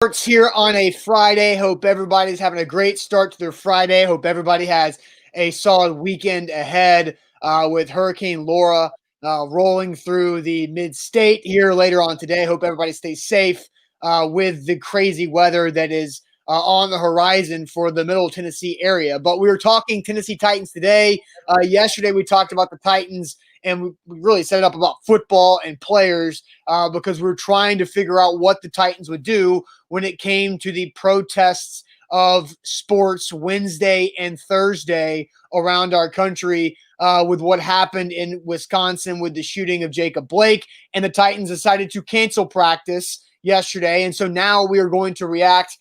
Sports here on a Friday. Hope everybody's having a great start to their Friday. Hope everybody has a solid weekend ahead with Hurricane Laura rolling through the mid-state here later on today. Hope everybody stays safe with the crazy weather that is on the horizon for the Middle Tennessee area. But we were talking Tennessee Titans today. Yesterday we talked about the Titans, and we really set it up about football and players because we were trying to figure out what the Titans would do when it came to the protests of sports Wednesday and Thursday around our country with what happened in Wisconsin with the shooting of Jacob Blake. And the Titans decided to cancel practice yesterday. And so now we are going to react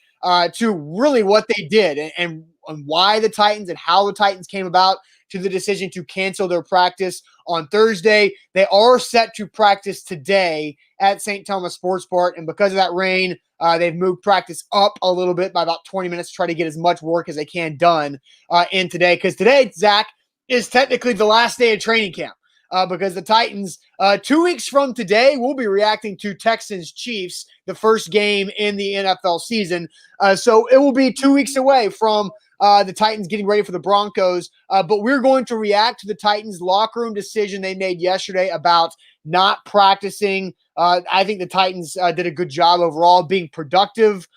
to really what they did and why the Titans and how the Titans came about to the decision to cancel their practice on Thursday. They are set to practice today at St. Thomas Sports Park, and because of that rain, they've moved practice up a little bit by about 20 minutes to try to get as much work as they can done in today. Because today, Zach, is technically the last day of training camp because the Titans, 2 weeks from today, will be reacting to Texans-Chiefs, the first game in the NFL season. So it will be 2 weeks away from the Titans getting ready for the Broncos. But we're going to react to the Titans' locker room decision they made yesterday about not practicing. I think the Titans did a good job overall being productive.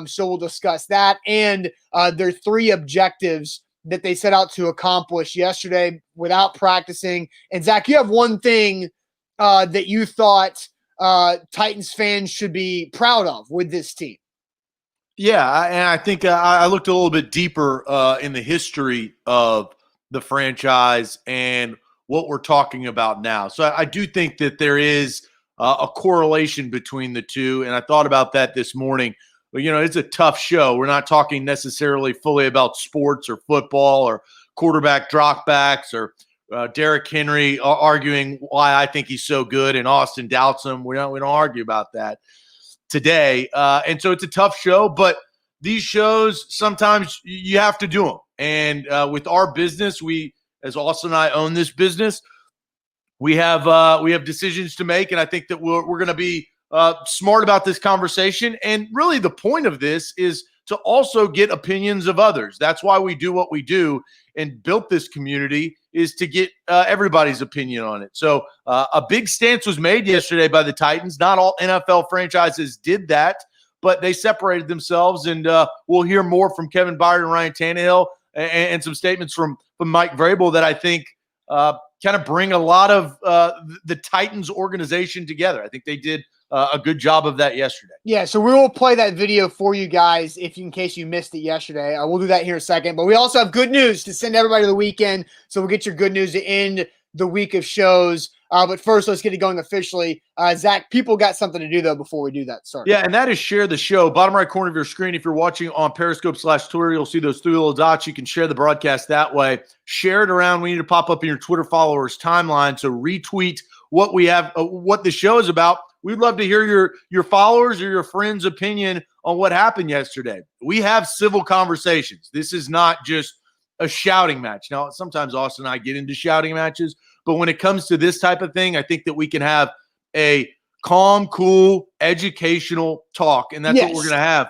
So we'll discuss that and their three objectives that they set out to accomplish yesterday without practicing. And Zach, you have one thing that you thought Titans fans should be proud of with this team. Yeah, and I think I looked a little bit deeper in the history of the franchise and what we're talking about now. So I do think that there is a correlation between the two, and I thought about that this morning. But, it's a tough show. We're not talking necessarily fully about sports or football or quarterback dropbacks or Derrick Henry arguing why I think he's so good and Austin doubts him. We don't argue about that today. And so it's a tough show, but these shows, sometimes you have to do them. And with our business, as Austin and I own this business, we have decisions to make. And I think that we're going to be smart about this conversation. And really the point of this is to also get opinions of others. That's why we do what we do and built this community, is to get everybody's opinion on it. So a big stance was made yesterday by the Titans. Not all NFL franchises did that, but they separated themselves. And we'll hear more from Kevin Byard and Ryan Tannehill and some statements from Mike Vrabel that I think kind of bring a lot of the Titans organization together. I think they did a good job of that yesterday. Yeah, so we will play that video for you guys in case you missed it yesterday. We'll do that here in a second. But we also have good news to send everybody to the weekend. So we'll get your good news to end the week of shows. But first, let's get it going officially. Zach, people got something to do, though, before we do that. Sorry. Yeah, and that is share the show. Bottom right corner of your screen, if you're watching on Periscope/Twitter, you'll see those three little dots. You can share the broadcast that way. Share it around. We need to pop up in your Twitter followers timeline. So retweet what we have, what the show is about. We'd love to hear your followers or your friends' opinion on what happened yesterday. We have civil conversations. This is not just a shouting match. Now, sometimes Austin and I get into shouting matches, but when it comes to this type of thing, I think that we can have a calm, cool, educational talk, and that's what we're going to have.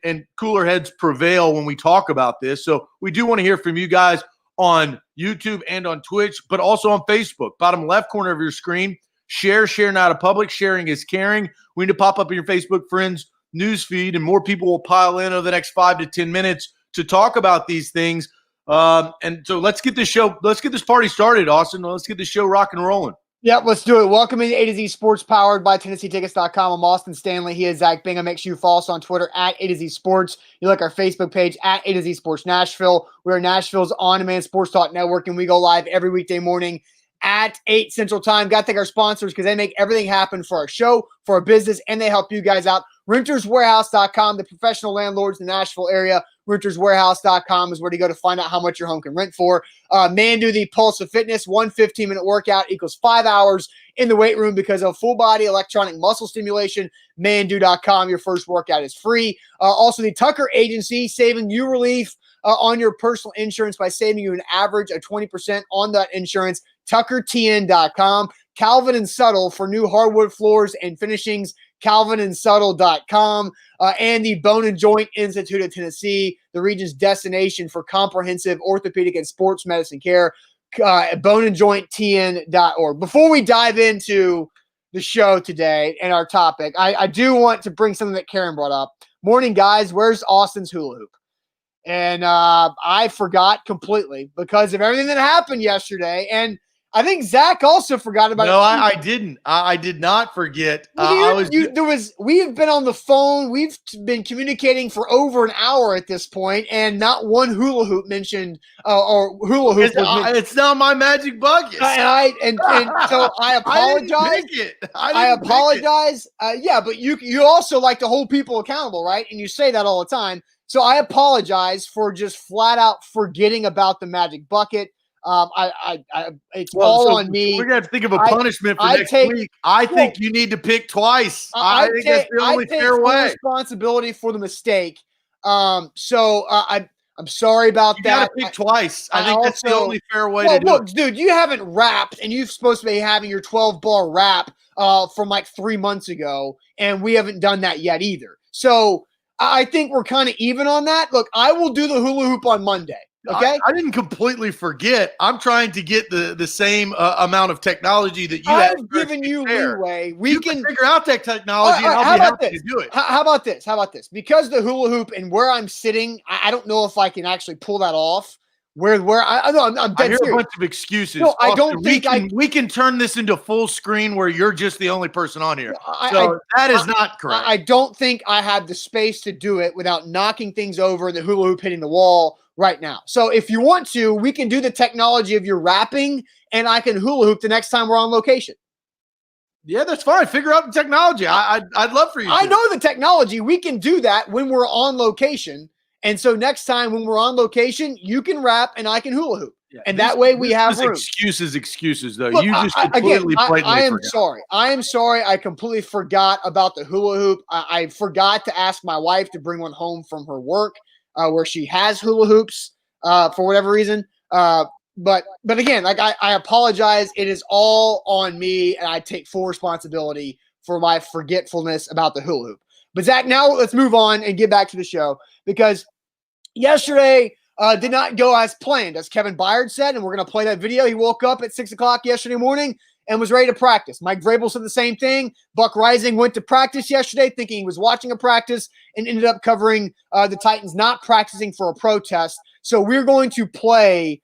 And cooler heads prevail when we talk about this. So we do want to hear from you guys on YouTube and on Twitch, but also on Facebook. Bottom left corner of your screen. Share not a public. Sharing is caring. We need to pop up in your Facebook friends news feed, and more people will pile in over the next 5 to 10 minutes to talk about these things. And so let's get this party started, Austin. Let's get this show rock and rolling. Yep, let's do it. Welcome into A to Z Sports, powered by TennesseeTickets.com. I'm Austin Stanley. He is Zach Bingham. Make sure you follow us on Twitter at A to Z Sports. You like our Facebook page at A to Z Sports Nashville. We are Nashville's on-demand sports talk network, and we go live every weekday morning at 8 Central Time. Got to thank our sponsors because they make everything happen for our show, for our business, and they help you guys out. RentersWarehouse.com, the professional landlords in the Nashville area. RentersWarehouse.com is where to go to find out how much your home can rent for. Mandu, the Pulse of Fitness, 1 15-minute workout equals 5 hours in the weight room because of full body electronic muscle stimulation. Mandu.com, your first workout is free. Also, the Tucker Agency, saving you relief on your personal insurance by saving you an average of 20% on that insurance. TuckerTN.com. Calvin and Subtle for new hardwood floors and finishings. calvinandsuttle.com, and the Bone and Joint Institute of Tennessee, the region's destination for comprehensive orthopedic and sports medicine care, boneandjointtn.org. Before we dive into the show today and our topic, I do want to bring something that Karen brought up. Morning, guys. Where's Austin's hula hoop? And I forgot completely because of everything that happened yesterday. And I think Zach also forgot about it. No, I didn't. I did not forget. We have been on the phone. We've been communicating for over an hour at this point, and not one hula hoop mentioned or hula hoop. It's not my magic bucket. And so I apologize. I apologize. Yeah, but you also like to hold people accountable, right? And you say that all the time. So I apologize for just flat out forgetting about the magic bucket. It's all on me. We're gonna have to think of a punishment for next week. I think you need to pick twice. I think that's the only fair way. Responsibility for the mistake. I'm sorry about that. You gotta pick twice. I think that's the only fair way to do it. Dude, you haven't rapped, and you're supposed to be having your 12-bar rap from like 3 months ago, and we haven't done that yet either. So I think we're kind of even on that. Look, I will do the hula hoop on Monday. Okay, I didn't completely forget. I'm trying to get the same amount of technology that you have. I've given you leeway. We can figure out that technology, and I'll be happy to do it. How about this? Because the hula hoop and where I'm sitting, I don't know if I can actually pull that off. I'm dead I hear serious. a bunch of excuses. No, I don't think we can turn this into full screen where you're just the only person on here. That is not correct. I don't think I have the space to do it without knocking things over and the hula hoop hitting the wall right now. So if you want to, we can do the technology of your rapping, and I can hula hoop the next time we're on location. Yeah, that's fine. Figure out the technology. I'd love for you. I know the technology. We can do that when we're on location. And so next time when we're on location, you can rap and I can hula hoop. Yeah, and that way we have room. Excuses though. Look, you just completely I am sorry. I am sorry. I completely forgot about the hula hoop. I forgot to ask my wife to bring one home from her work where she has hula hoops for whatever reason. But again, like I apologize. It is all on me, and I take full responsibility for my forgetfulness about the hula hoop. But Zach, now let's move on and get back to the show, because yesterday did not go as planned, as Kevin Byard said, and we're going to play that video. He woke up at 6 o'clock yesterday morning and was ready to practice. Mike Vrabel said the same thing. Buck Rising went to practice yesterday thinking he was watching a practice and ended up covering the Titans not practicing for a protest. So we're going to play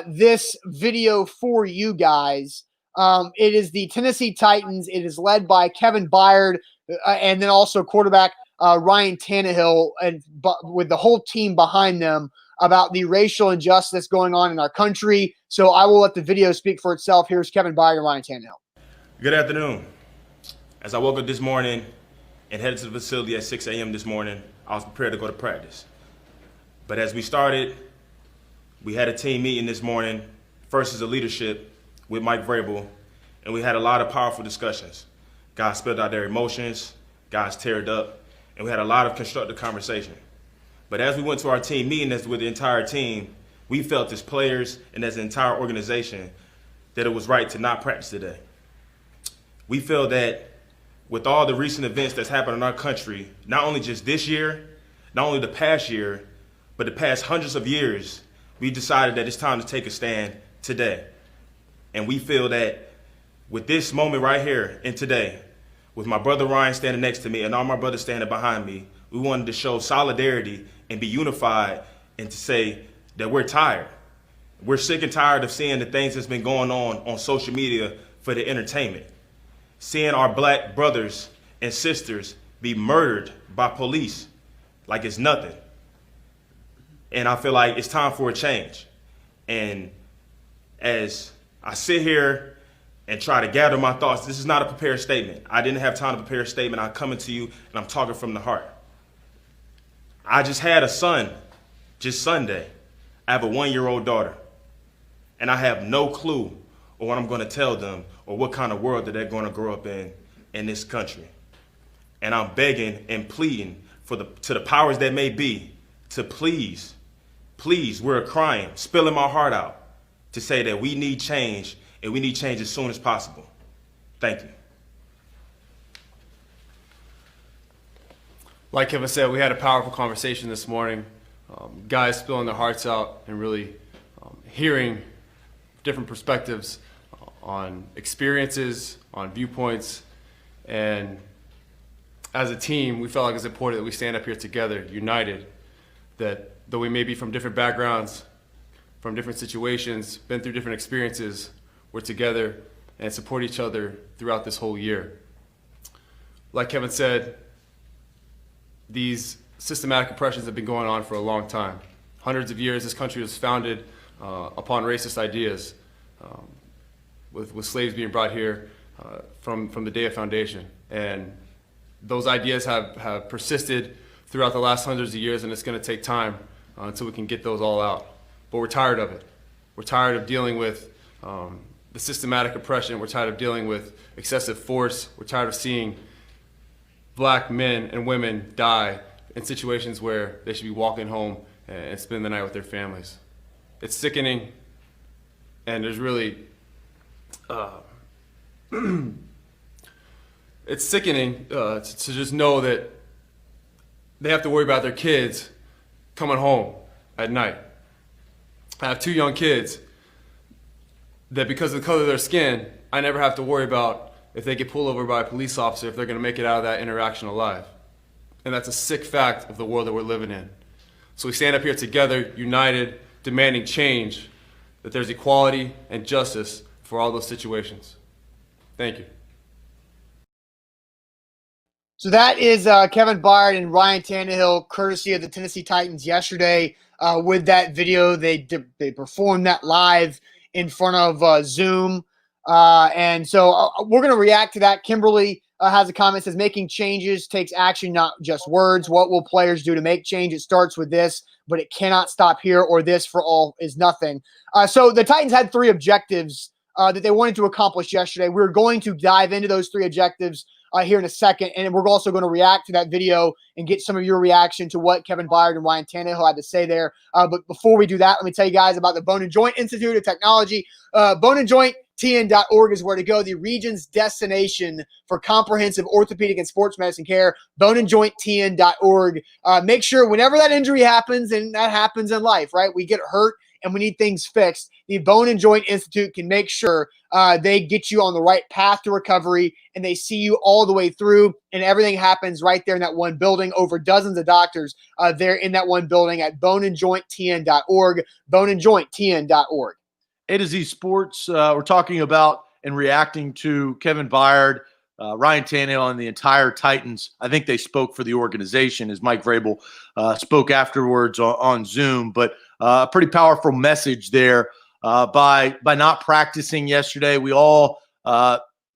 this video for you guys. It is the Tennessee Titans. It is led by Kevin Byard and then also quarterback Ryan Tannehill, and with the whole team behind them, about the racial injustice going on in our country. So I will let the video speak for itself. Here's Kevin Byard and Ryan Tannehill. Good afternoon. As I woke up this morning and headed to the facility at 6 a.m. this morning, I was prepared to go to practice. But as we started, we had a team meeting this morning, first as a leadership with Mike Vrabel, and we had a lot of powerful discussions. Guys spilled out their emotions, guys teared up, and we had a lot of constructive conversation. But as we went to our team meeting with the entire team, we felt as players and as an entire organization that it was right to not practice today. We feel that with all the recent events that's happened in our country, not only just this year, not only the past year, but the past hundreds of years, we decided that it's time to take a stand today. And we feel that with this moment right here and today, with my brother Ryan standing next to me and all my brothers standing behind me, we wanted to show solidarity and be unified and to say that we're tired. We're sick and tired of seeing the things that's been going on social media for the entertainment. Seeing our black brothers and sisters be murdered by police like it's nothing. And I feel like it's time for a change. And as I sit here and try to gather my thoughts, this is not a prepared statement. I didn't have time to prepare a statement. I'm coming to you and I'm talking from the heart. I just had a son just Sunday. I have a 1-year-old daughter. And I have no clue on what I'm going to tell them or what kind of world that they're going to grow up in this country. And I'm begging and pleading to the powers that may be to please, we're crying, spilling my heart out to say that we need change, and we need change as soon as possible. Thank you. Like Kevin said, we had a powerful conversation this morning. Guys spilling their hearts out and really hearing different perspectives on experiences, on viewpoints, and as a team, we felt like it's important that we stand up here together, united, that though we may be from different backgrounds, from different situations, been through different experiences, we're together and support each other throughout this whole year. Like Kevin said, these systematic oppressions have been going on for a long time. Hundreds of years, this country was founded upon racist ideas, with slaves being brought here from the day of foundation. And those ideas have persisted throughout the last hundreds of years, and it's going to take time until we can get those all out. But we're tired of it. We're tired of dealing with the systematic oppression. We're tired of dealing with excessive force. We're tired of seeing black men and women die in situations where they should be walking home and spending the night with their families. It's sickening, and there's really, it's sickening to just know that they have to worry about their kids coming home at night. I have 2 young kids that because of the color of their skin, I never have to worry about if they get pulled over by a police officer, if they're gonna make it out of that interaction alive. And that's a sick fact of the world that we're living in. So we stand up here together, united, demanding change, that there's equality and justice for all those situations. Thank you. So that is Kevin Byard and Ryan Tannehill, courtesy of the Tennessee Titans yesterday with that video. They performed that live in front of Zoom. And so we're going to react to that. Kimberly has a comment, says, making changes takes action, not just words. What will players do to make change? It starts with this, but it cannot stop here, or this for all is nothing. So the Titans had 3 objectives that they wanted to accomplish yesterday. We're going to dive into those 3 objectives here in a second, and we're also going to react to that video and get some of your reaction to what Kevin Byard and Ryan Tannehill had to say there. But before we do that, let me tell you guys about the Bone and Joint Institute of Technology. Bone and Joint TN.org is where to go, the region's destination for comprehensive orthopedic and sports medicine care. Bone and Joint TN.org. Make sure whenever that injury happens, and that happens in life, right? We get hurt and we need things fixed. The Bone and Joint Institute can make sure they get you on the right path to recovery, and they see you all the way through, and everything happens right there in that one building. Over dozens of doctors there in that one building at boneandjointtn.org, boneandjointtn.org. A to Z Sports, we're talking about and reacting to Kevin Byard, Ryan Tannehill, and the entire Titans. I think they spoke for the organization, as Mike Vrabel spoke afterwards on Zoom. But a pretty powerful message there by not practicing yesterday. We all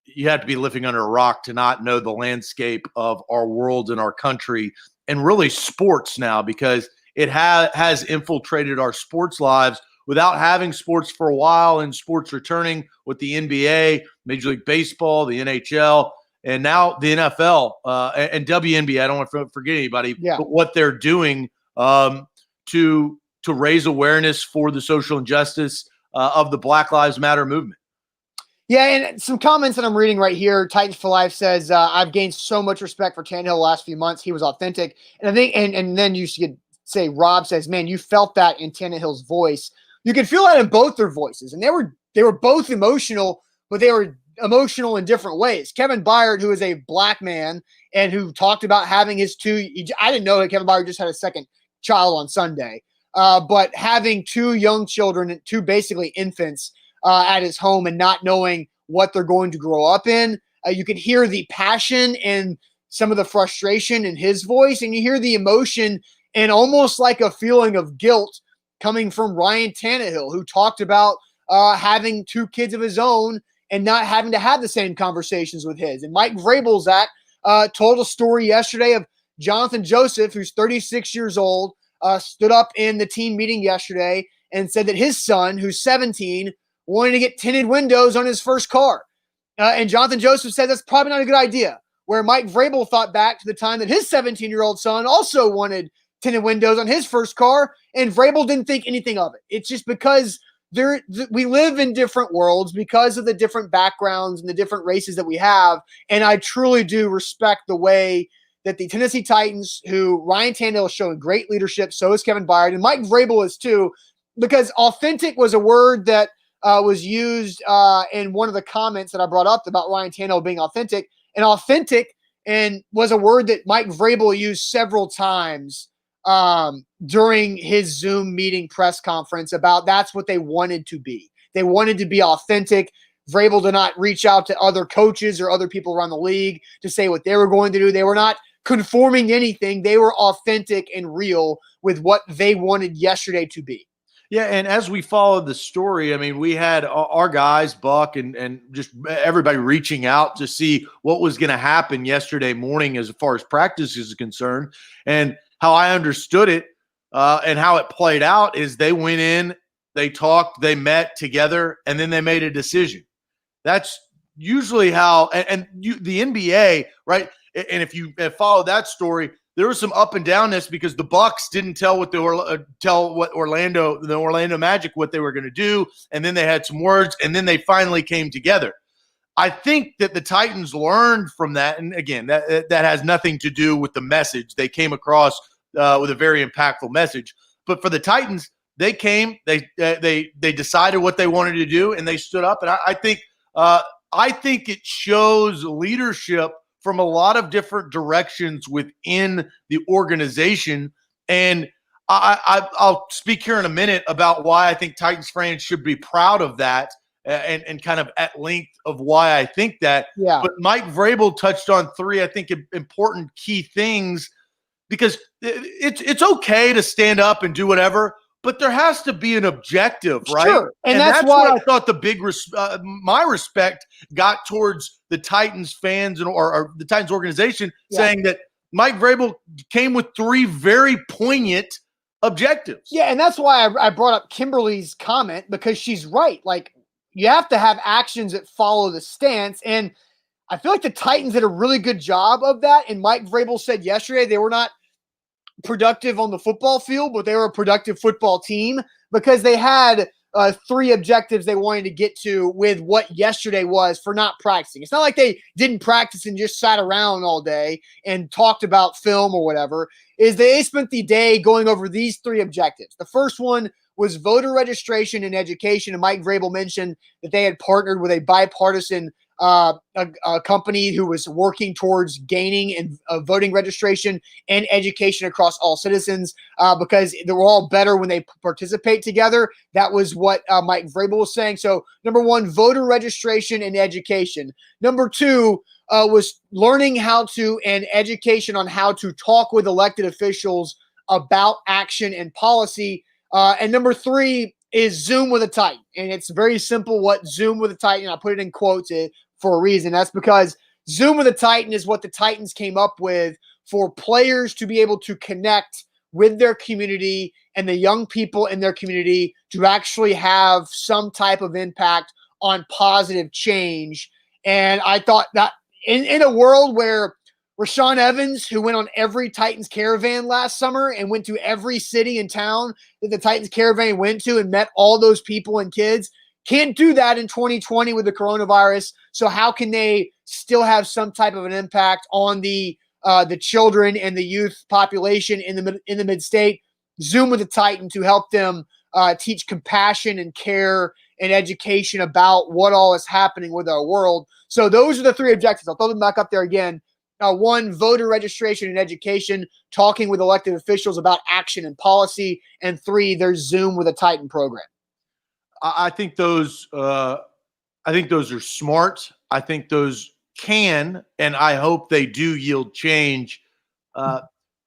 you have to be living under a rock to not know the landscape of our world and our country, and really sports now, because it has infiltrated our sports lives. Without having sports for a while, and sports returning with the NBA, Major League Baseball, the NHL, and now the NFL and WNBA. I don't want to forget anybody, but what they're doing to raise awareness for the social injustice of the Black Lives Matter movement. Yeah, and some comments that I'm reading right here. Titans for Life says, I've gained so much respect for Tannehill the last few months. He was authentic. And I think, and then you should say, Rob says, man, you felt that in Tannehill's voice. You could feel that in both their voices, and they were both emotional, but they were emotional in different ways. Kevin Byard, who is a black man and who talked about having his 2, I didn't know that Kevin Byard just had a second child on Sunday, but having 2 young children, 2 basically infants at his home, and not knowing what they're going to grow up in. You could hear the passion and some of the frustration in his voice, and you hear the emotion and almost like a feeling of guilt coming from Ryan Tannehill, who talked about having 2 kids of his own and not having to have the same conversations with his. And Mike Vrabel's told a story yesterday of Jonathan Joseph, who's 36 years old, stood up in the team meeting yesterday and said that his son, who's 17, wanted to get tinted windows on his first car. And Jonathan Joseph said that's probably not a good idea, where Mike Vrabel thought back to the time that his 17-year-old son also wanted tinted windows on his first car, and Vrabel didn't think anything of it. It's just because we live in different worlds because of the different backgrounds and the different races that we have, and I truly do respect the way that the Tennessee Titans, who Ryan Tannehill is showing great leadership, so is Kevin Byard, and Mike Vrabel is too, because authentic was a word that was used in one of the comments that I brought up about Ryan Tannehill being authentic. And authentic and was a word that Mike Vrabel used several times during his Zoom meeting press conference about that's what they wanted to be. They wanted to be authentic. Vrabel did not reach out to other coaches or other people around the league to say what they were going to do. They were not conforming to anything. They were authentic and real with what they wanted yesterday to be. Yeah, and as we followed the story, I mean, we had our guys, Buck, and just everybody reaching out to see what was going to happen yesterday morning as far as practice is concerned. And how I understood it and how it played out is they went in, they talked, they met together, and then they made a decision. That's usually how – and the NBA, right, and if you follow that story – there was some up and downness because the Bucks didn't tell what the Orlando Magic what they were going to do, and then they had some words, and then they finally came together. I think that the Titans learned from that, and again, that has nothing to do with the message. They came across with a very impactful message, but for the Titans, they came, they decided what they wanted to do, and they stood up. And I think it shows leadership from a lot of different directions within the organization. And I'll speak here in a minute about why I think Titans fans should be proud of that and kind of at length of why I think that. Yeah. But Mike Vrabel touched on three, I think, important key things, because it's okay to stand up and do whatever, but there has to be an objective, right? Sure. And that's why why I thought the big my respect got towards the Titans fans or the Titans organization, saying that Mike Vrabel came with three very poignant objectives. Yeah, and that's why I brought up Kimberly's comment, because she's right. Like, you have to have actions that follow the stance, and I feel like the Titans did a really good job of that. And Mike Vrabel said yesterday they were not productive on the football field, but they were a productive football team because they had three objectives they wanted to get to with what yesterday was for not practicing. It's not like they didn't practice and just sat around all day and talked about film or whatever. Is they spent the day going over these three objectives. The first one was voter registration and education, and Mike Vrabel mentioned that they had partnered with a bipartisan a company who was working towards gaining and voting registration and education across all citizens because they're all better when they participate together. That was what Mike Vrabel was saying. So, number one, voter registration and education. Number two was learning how to and education on how to talk with elected officials about action and policy. And number three is Zoom with a Titan. And it's very simple what Zoom with a Titan, I put it in quotes for a reason. That's because Zoom with a Titan is what the Titans came up with for players to be able to connect with their community and the young people in their community to actually have some type of impact on positive change. And I thought that in a world where Rashaan Evans, who went on every Titans caravan last summer and went to every city and town that the Titans caravan went to and met all those people and kids, can't do that in 2020 with the coronavirus. So how can they still have some type of an impact on the children and the youth population in the mid-state? Zoom with the Titan to help them teach compassion and care and education about what all is happening with our world. So those are the three objectives. I'll throw them back up there again. One, voter registration and education, talking with elected officials about action and policy. And three, there's Zoom with a Titan program. I think those are smart. I think those can, and I hope they do yield change.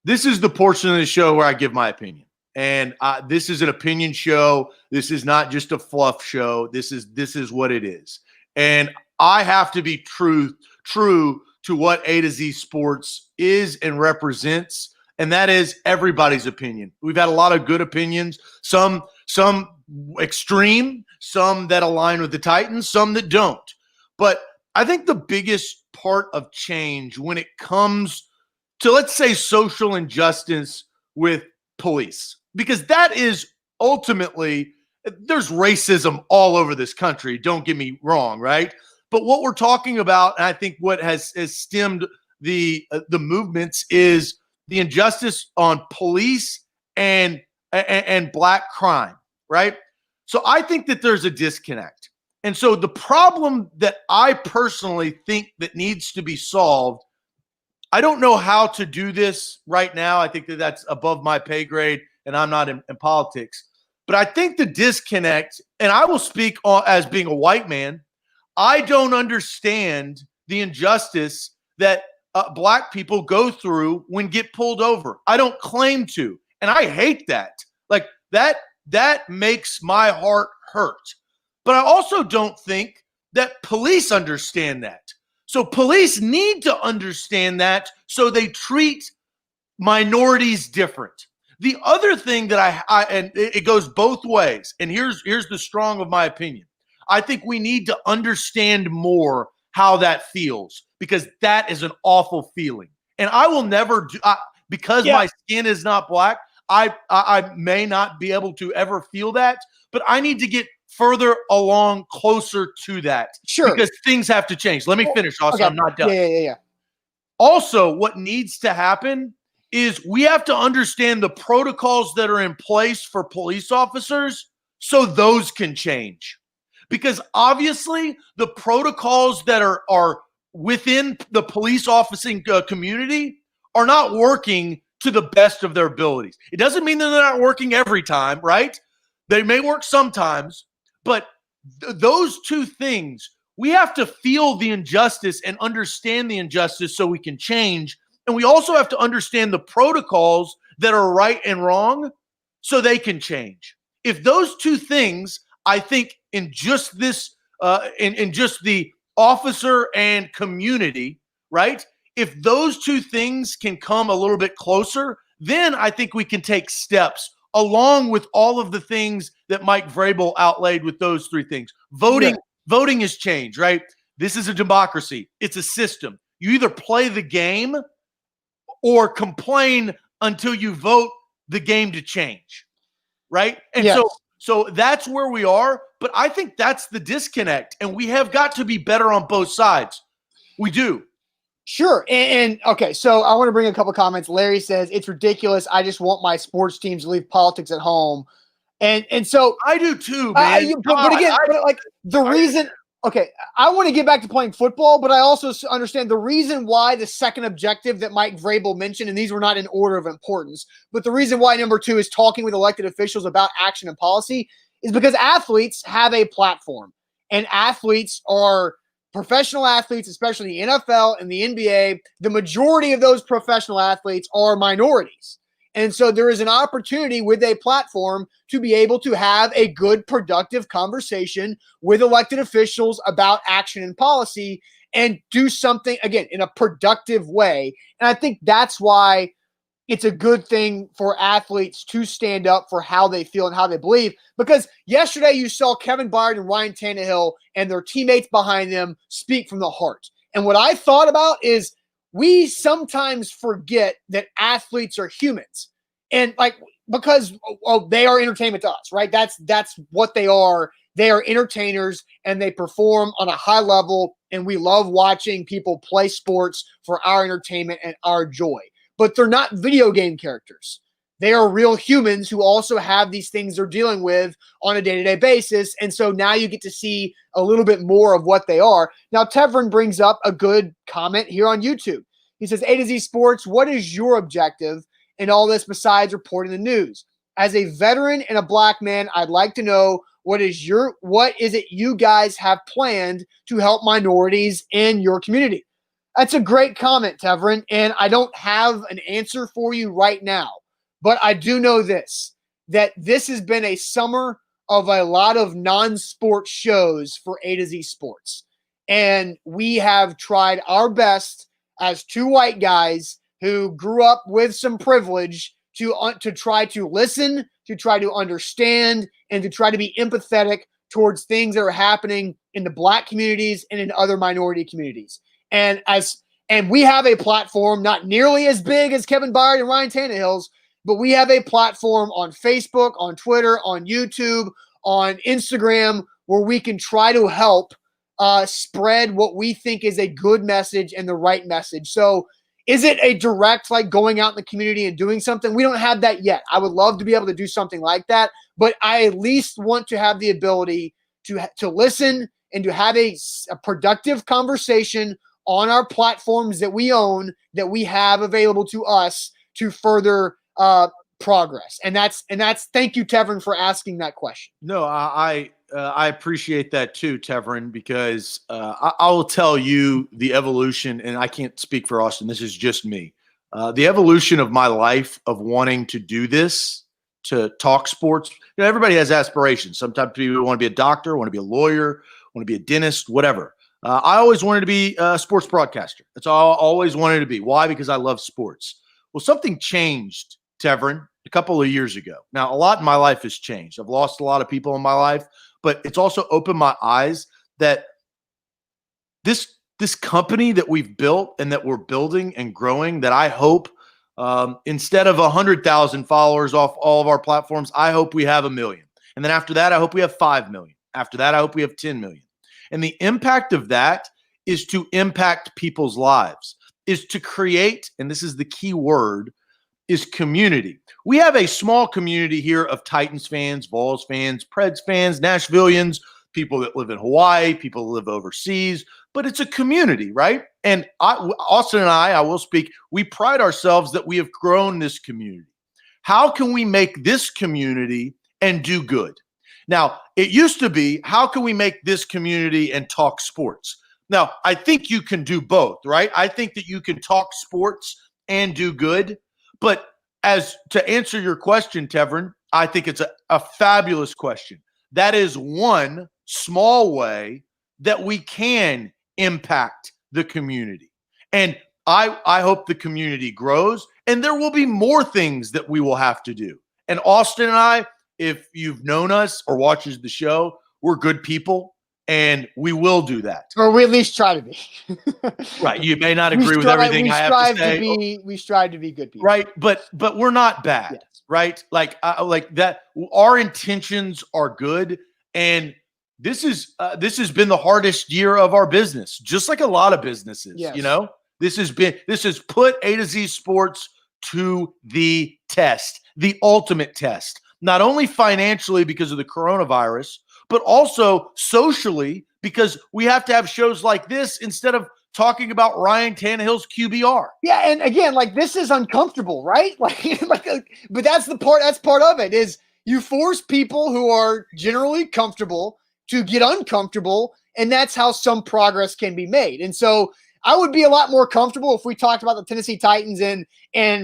This is the portion of the show where I give my opinion. And this is an opinion show. This is not just a fluff show. This is what it is. And I have to be true to what A to Z Sports is and represents, and that is everybody's opinion. We've had a lot of good opinions, some extreme, some that align with the Titans, some that don't. But I think the biggest part of change when it comes to, let's say, social injustice with police, because that is ultimately, there's racism all over this country, don't get me wrong, right? But what we're talking about, and I think what has stemmed the movements is the injustice on police and black crime, right? So I think that there's a disconnect. And so the problem that I personally think that needs to be solved, I don't know how to do this right now. I think that that's above my pay grade, and I'm not in politics. But I think the disconnect, and I will speak as being a white man, I don't understand the injustice that black people go through when get pulled over. I don't claim to, and I hate that. Like that makes my heart hurt. But I also don't think that police understand that. So police need to understand that so they treat minorities different. The other thing that and it goes both ways, and here's the strong of my opinion. I think we need to understand more how that feels, because that is an awful feeling. And I will never do, because my skin is not black, I may not be able to ever feel that, but I need to get further along, closer to that. Sure. Because things have to change. Let me finish. Also, okay. I'm not done. Yeah. Also, what needs to happen is we have to understand the protocols that are in place for police officers so those can change. Because obviously the protocols that are within the police officing community are not working to the best of their abilities. It doesn't mean that they're not working every time, right? They may work sometimes, but those two things, we have to feel the injustice and understand the injustice so we can change. And we also have to understand the protocols that are right and wrong so they can change. If those two things, I think in just this, in just the officer and community, right? If those two things can come a little bit closer, then I think we can take steps along with all of the things that Mike Vrabel outlaid with those three things. Voting has changed, right? This is a democracy. It's a system. You either play the game or complain until you vote the game to change, right? And so that's where we are. But I think that's the disconnect, and we have got to be better on both sides. We do. Sure. And okay, so I want to bring a couple comments. Larry says, it's ridiculous. I just want my sports teams to leave politics at home. And so I do too, man. But again, the reason, okay, I want to get back to playing football, but I also understand the reason why the second objective that Mike Vrabel mentioned, and these were not in order of importance, but the reason why number 2 is talking with elected officials about action and policy is because athletes have a platform, and athletes are professional athletes, especially the NFL and the NBA. The majority of those professional athletes are minorities. And so there is an opportunity with a platform to be able to have a good, productive conversation with elected officials about action and policy and do something, again, in a productive way. And I think that's why it's a good thing for athletes to stand up for how they feel and how they believe. Because yesterday you saw Kevin Byard and Ryan Tannehill and their teammates behind them speak from the heart. And what I thought about is we sometimes forget that athletes are humans. And because they are entertainment to us, right? That's what they are. They are entertainers and they perform on a high level. And we love watching people play sports for our entertainment and our joy. But they're not video game characters. They are real humans who also have these things they're dealing with on a day-to-day basis. And so now you get to see a little bit more of what they are. Now, Tevrin brings up a good comment here on YouTube. He says, A to Z Sports, what is your objective in all this besides reporting the news? As a veteran and a black man, I'd like to know what is it you guys have planned to help minorities in your community? That's a great comment, Tevrin, and I don't have an answer for you right now, but I do know that this has been a summer of a lot of non-sport shows for A to Z Sports, and we have tried our best as two white guys who grew up with some privilege to try to listen, to try to understand, and to try to be empathetic towards things that are happening in the black communities and in other minority communities. And we have a platform not nearly as big as Kevin Byard and Ryan Tannehill's, but we have a platform on Facebook, on Twitter, on YouTube, on Instagram, where we can try to help spread what we think is a good message and the right message. So is it a direct, like going out in the community and doing something? We don't have that yet. I would love to be able to do something like that, but I at least want to have the ability to listen and to have a productive conversation on our platforms that we own, that we have available to us to further progress. And that's thank you, Tevin, for asking that question. No, I appreciate that too, Tevin, because I will tell you the evolution, and I can't speak for Austin. This is just me. The evolution of my life of wanting to do this, to talk sports. Everybody has aspirations. Sometimes people want to be a doctor, want to be a lawyer, want to be a dentist, whatever. I always wanted to be a sports broadcaster. That's all I always wanted to be. Why? Because I love sports. Well, something changed, Tevin, a couple of years ago. Now, a lot in my life has changed. I've lost a lot of people in my life, but it's also opened my eyes that this company that we've built and that we're building and growing, that I hope instead of 100,000 followers off all of our platforms, I hope we have 1 million. And then after that, I hope we have 5 million. After that, I hope we have 10 million. And the impact of that is to impact people's lives, is to create, and this is the key word, is community. We have a small community here of Titans fans, Vols fans, Preds fans, Nashvillians, people that live in Hawaii, people that live overseas, but it's a community, right? And Austin and I will speak, we pride ourselves that we have grown this community. How can we make this community and do good? Now, it used to be, how can we make this community and talk sports? Now, I think you can do both, right? I think that you can talk sports and do good. But as to answer your question, Tevin, I think it's a fabulous question. That is one small way that we can impact the community. And I hope the community grows, and there will be more things that we will have to do. And Austin and I, if you've known us or watches the show, we're good people, and we will do that. Or we at least try to be. Right. You may not agree with everything I have to say. We strive to be good people. Right. But we're not bad. Yes. Right. Like that. Our intentions are good. And this has been the hardest year of our business, just like a lot of businesses. Yes. This has put A to Z Sports to the test, the ultimate test, not only financially because of the coronavirus, but also socially, because we have to have shows like this instead of talking about Ryan Tannehill's QBR. Yeah, and again, like, this is uncomfortable, right? But that's part of it, is you force people who are generally comfortable to get uncomfortable, and that's how some progress can be made. And so I would be a lot more comfortable if we talked about the Tennessee Titans and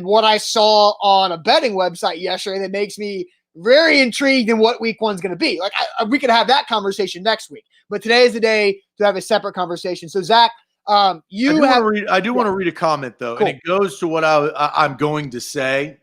what I saw on a betting website yesterday that makes me very intrigued in what week one's going to be. Like, we could have that conversation next week, but today is the day to have a separate conversation. So Zach, I do want to read a comment though, cool. And it goes to what I'm going to say,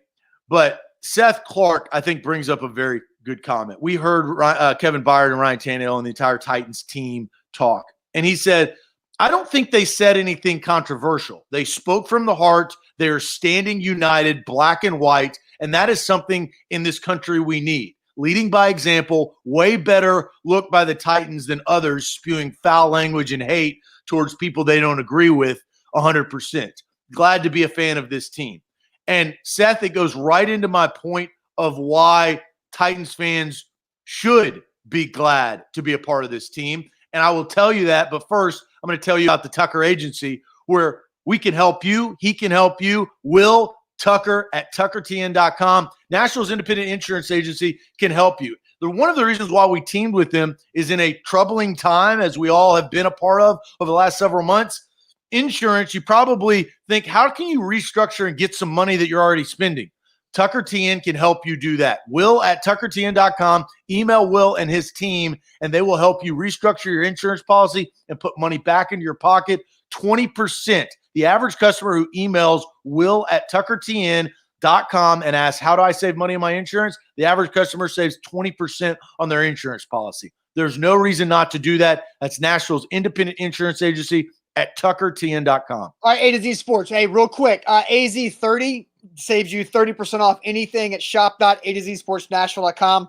but Seth Clark, I think, brings up a very good comment. We heard Kevin Byard and Ryan Tannehill and the entire Titans team talk, and he said, I don't think they said anything controversial. They spoke from the heart. They're standing united, black and white. And that is something in this country we need. Leading by example, way better look by the Titans than others spewing foul language and hate towards people they don't agree with 100%. Glad to be a fan of this team. And Seth, it goes right into my point of why Titans fans should be glad to be a part of this team. And I will tell you that, but first, I'm going to tell you about the Tucker Agency, where we can help you. He can help you. Will Tucker at tuckertn.com. National's independent insurance agency can help you. One of the reasons why we teamed with them is in a troubling time, as we all have been a part of over the last several months. Insurance, you probably think, how can you restructure and get some money that you're already spending? Tucker TN can help you do that. Will at tuckertn.com. Email Will and his team, and they will help you restructure your insurance policy and put money back into your pocket. 20%. The average customer who emails Will at tuckertn.com and asks, how do I save money on my insurance? The average customer saves 20% on their insurance policy. There's no reason not to do that. That's Nashville's independent insurance agency at tuckertn.com. All right, A to Z Sports. Hey, real quick, AZ30 saves you 30% off anything at shop.atozsportsnashville.com.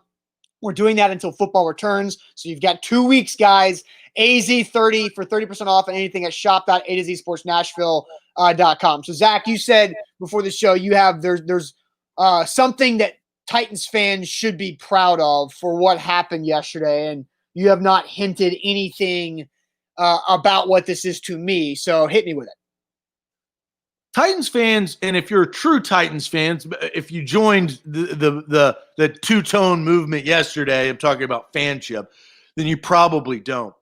We're doing that until football returns. So you've got 2 weeks, guys. AZ30 for 30% off and anything at shop.azsportsnashville.com. So Zach, you said before the show you have there's something that Titans fans should be proud of for what happened yesterday, and you have not hinted anything about what this is to me. So hit me with it. Titans fans, and if you're true Titans fans, if you joined the two-tone movement yesterday, I'm talking about fanship, then you probably don't.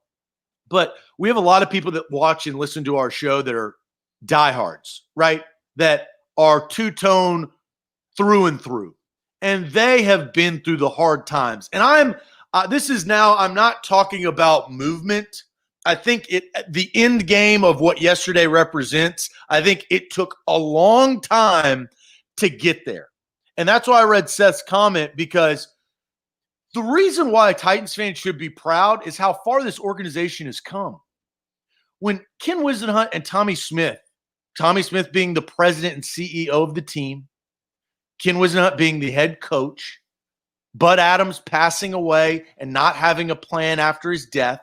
But we have a lot of people that watch and listen to our show that are diehards, right? That are two-tone through and through. And they have been through the hard times. And I'm not talking about movement. I think the end game of what yesterday represents, I think it took a long time to get there. And that's why I read Seth's comment, because the reason why Titans fans should be proud is how far this organization has come. When Ken Whisenhunt and Tommy Smith being the president and CEO of the team, Ken Whisenhunt being the head coach, Bud Adams passing away and not having a plan after his death,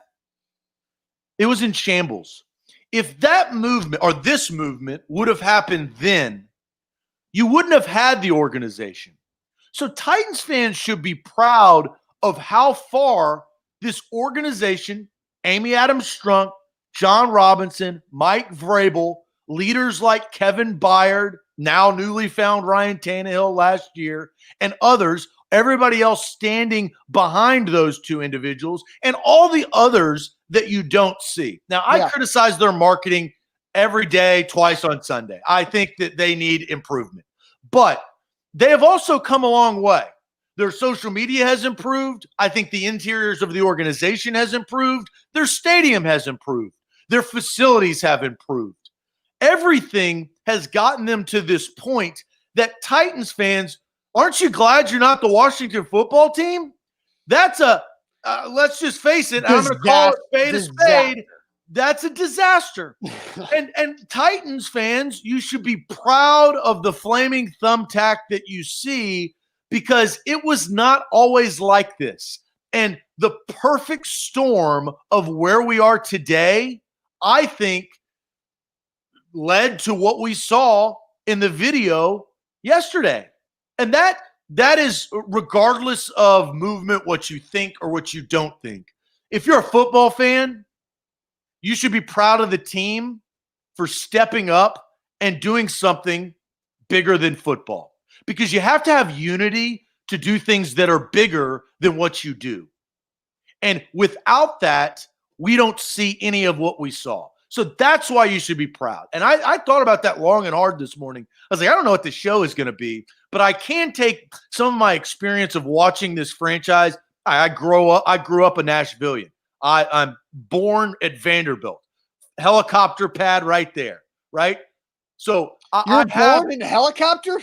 it was in shambles. If that movement or this movement would have happened then, you wouldn't have had the organization. So Titans fans should be proud of how far this organization, Amy Adams Strunk, John Robinson, Mike Vrabel, leaders like Kevin Byard, now newly found Ryan Tannehill last year, and others, everybody else standing behind those two individuals, and all the others that you don't see. Now, I criticize their marketing every day, twice on Sunday. I think that they need improvement. But they have also come a long way. Their social media has improved. I think the interiors of the organization has improved. Their stadium has improved. Their facilities have improved. Everything has gotten them to this point that Titans fans, aren't you glad you're not the Washington football team? That's let's just face it, I'm going to call it spade a spade. That's a disaster. and Titans fans, you should be proud of the flaming thumbtack that you see, because it was not always like this. And the perfect storm of where we are today, I think, led to what we saw in the video yesterday. And that is regardless of movement, what you think or what you don't think. If you're a football fan, you should be proud of the team for stepping up and doing something bigger than football, because you have to have unity to do things that are bigger than what you do. And without that, we don't see any of what we saw. So that's why you should be proud. And I thought about that long and hard this morning. I was like, I don't know what the show is going to be, but I can take some of my experience of watching this franchise. I grew up a Nashvilleian. I'm born at Vanderbilt. Helicopter pad right there, right? So You're born in a helicopter?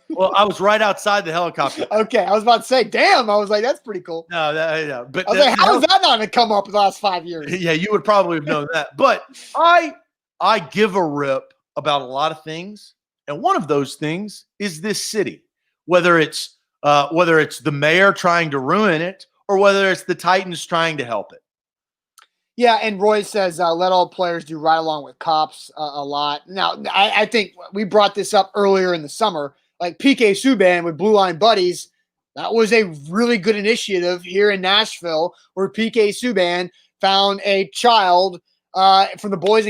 Well, I was right outside the helicopter. Okay, I was about to say, damn. I was like, that's pretty cool. No, but I was like, how is that not come up in the last 5 years? Yeah, you would probably have known that. But I give a rip about a lot of things, and one of those things is this city. Whether it's the mayor trying to ruin it, or whether it's the Titans trying to help it. Yeah, and Roy says, let all players do right along with cops a lot. Now, I think we brought this up earlier in the summer. Like PK Subban with Blue Line Buddies, that was a really good initiative here in Nashville, where PK Subban found a child from the Boys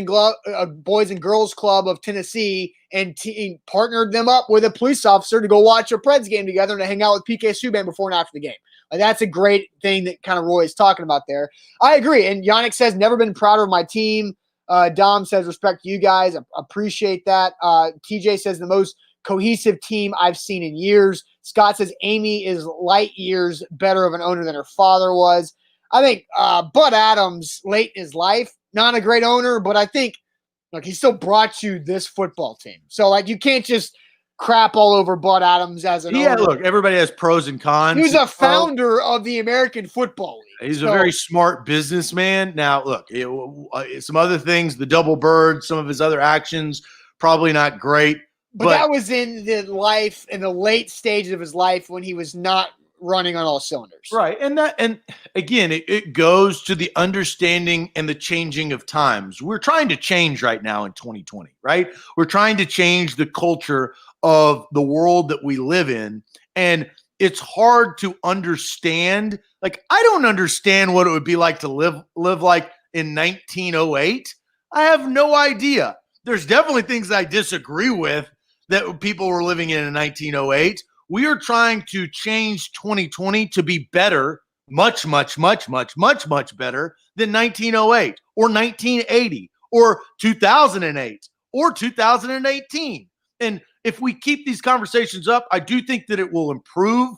and Girls Club of Tennessee and partnered them up with a police officer to go watch a Preds game together and to hang out with PK Subban before and after the game. That's a great thing that kind of Roy is talking about there. I agree. And Yannick says, never been prouder of my team. Dom says, respect to you guys. Appreciate that. TJ says, the most cohesive team I've seen in years. Scott says, Amy is light years better of an owner than her father was. I think Bud Adams, late in his life, not a great owner, but I think he still brought you this football team. So, you can't just crap all over Bud Adams as an owner. Yeah, look, everybody has pros and cons. He was a founder of the American Football League. He's a very smart businessman. Now, look, some other things, the double bird, some of his other actions, probably not great. But that was in the late stages of his life when he was not running on all cylinders. Right. And again, it goes to the understanding and the changing of times. We're trying to change right now in 2020, right? We're trying to change the culture of the world that we live in. And it's hard to understand. Like, I don't understand what it would be like to live like in 1908. I have no idea. There's definitely things I disagree with that people were living in 1908. We are trying to change 2020 to be better, much, much, much, much, much, much better than 1908 or 1980 or 2008 or 2018. And if we keep these conversations up, I do think that it will improve.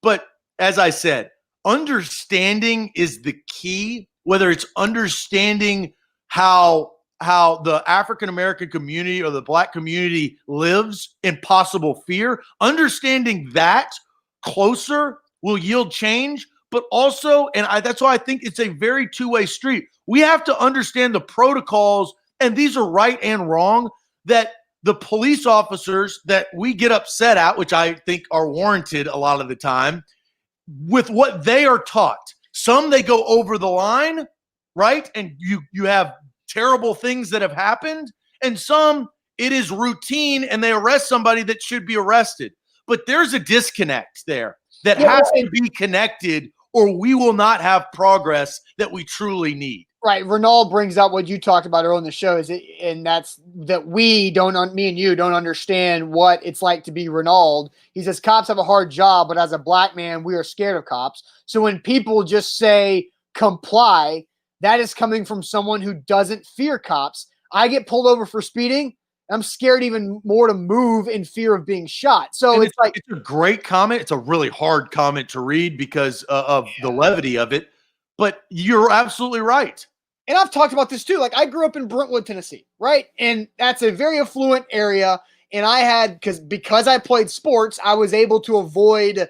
But as I said, understanding is the key, whether it's understanding how the African-American community or the Black community lives in possible fear. Understanding that closer will yield change, but also, that's why I think it's a very two-way street. We have to understand the protocols, and these are right and wrong, that the police officers that we get upset at, which I think are warranted a lot of the time, with what they are taught. Some, they go over the line, right? And you have terrible things that have happened, and some, it is routine and they arrest somebody that should be arrested. But there's a disconnect there that has to be connected, or we will not have progress that we truly need. Right. Renaud brings up what you talked about earlier in the show, and that's that me and you don't understand what it's like to be Renaud. He says cops have a hard job, but as a Black man, we are scared of cops. So when people just say comply, that is coming from someone who doesn't fear cops. I get pulled over for speeding. I'm scared even more to move in fear of being shot. So it's a great comment. It's a really hard comment to read because of the levity of it. But you're absolutely right. And I've talked about this too. Like, I grew up in Brentwood, Tennessee, right? And that's a very affluent area. And I had, because I played sports, I was able to avoid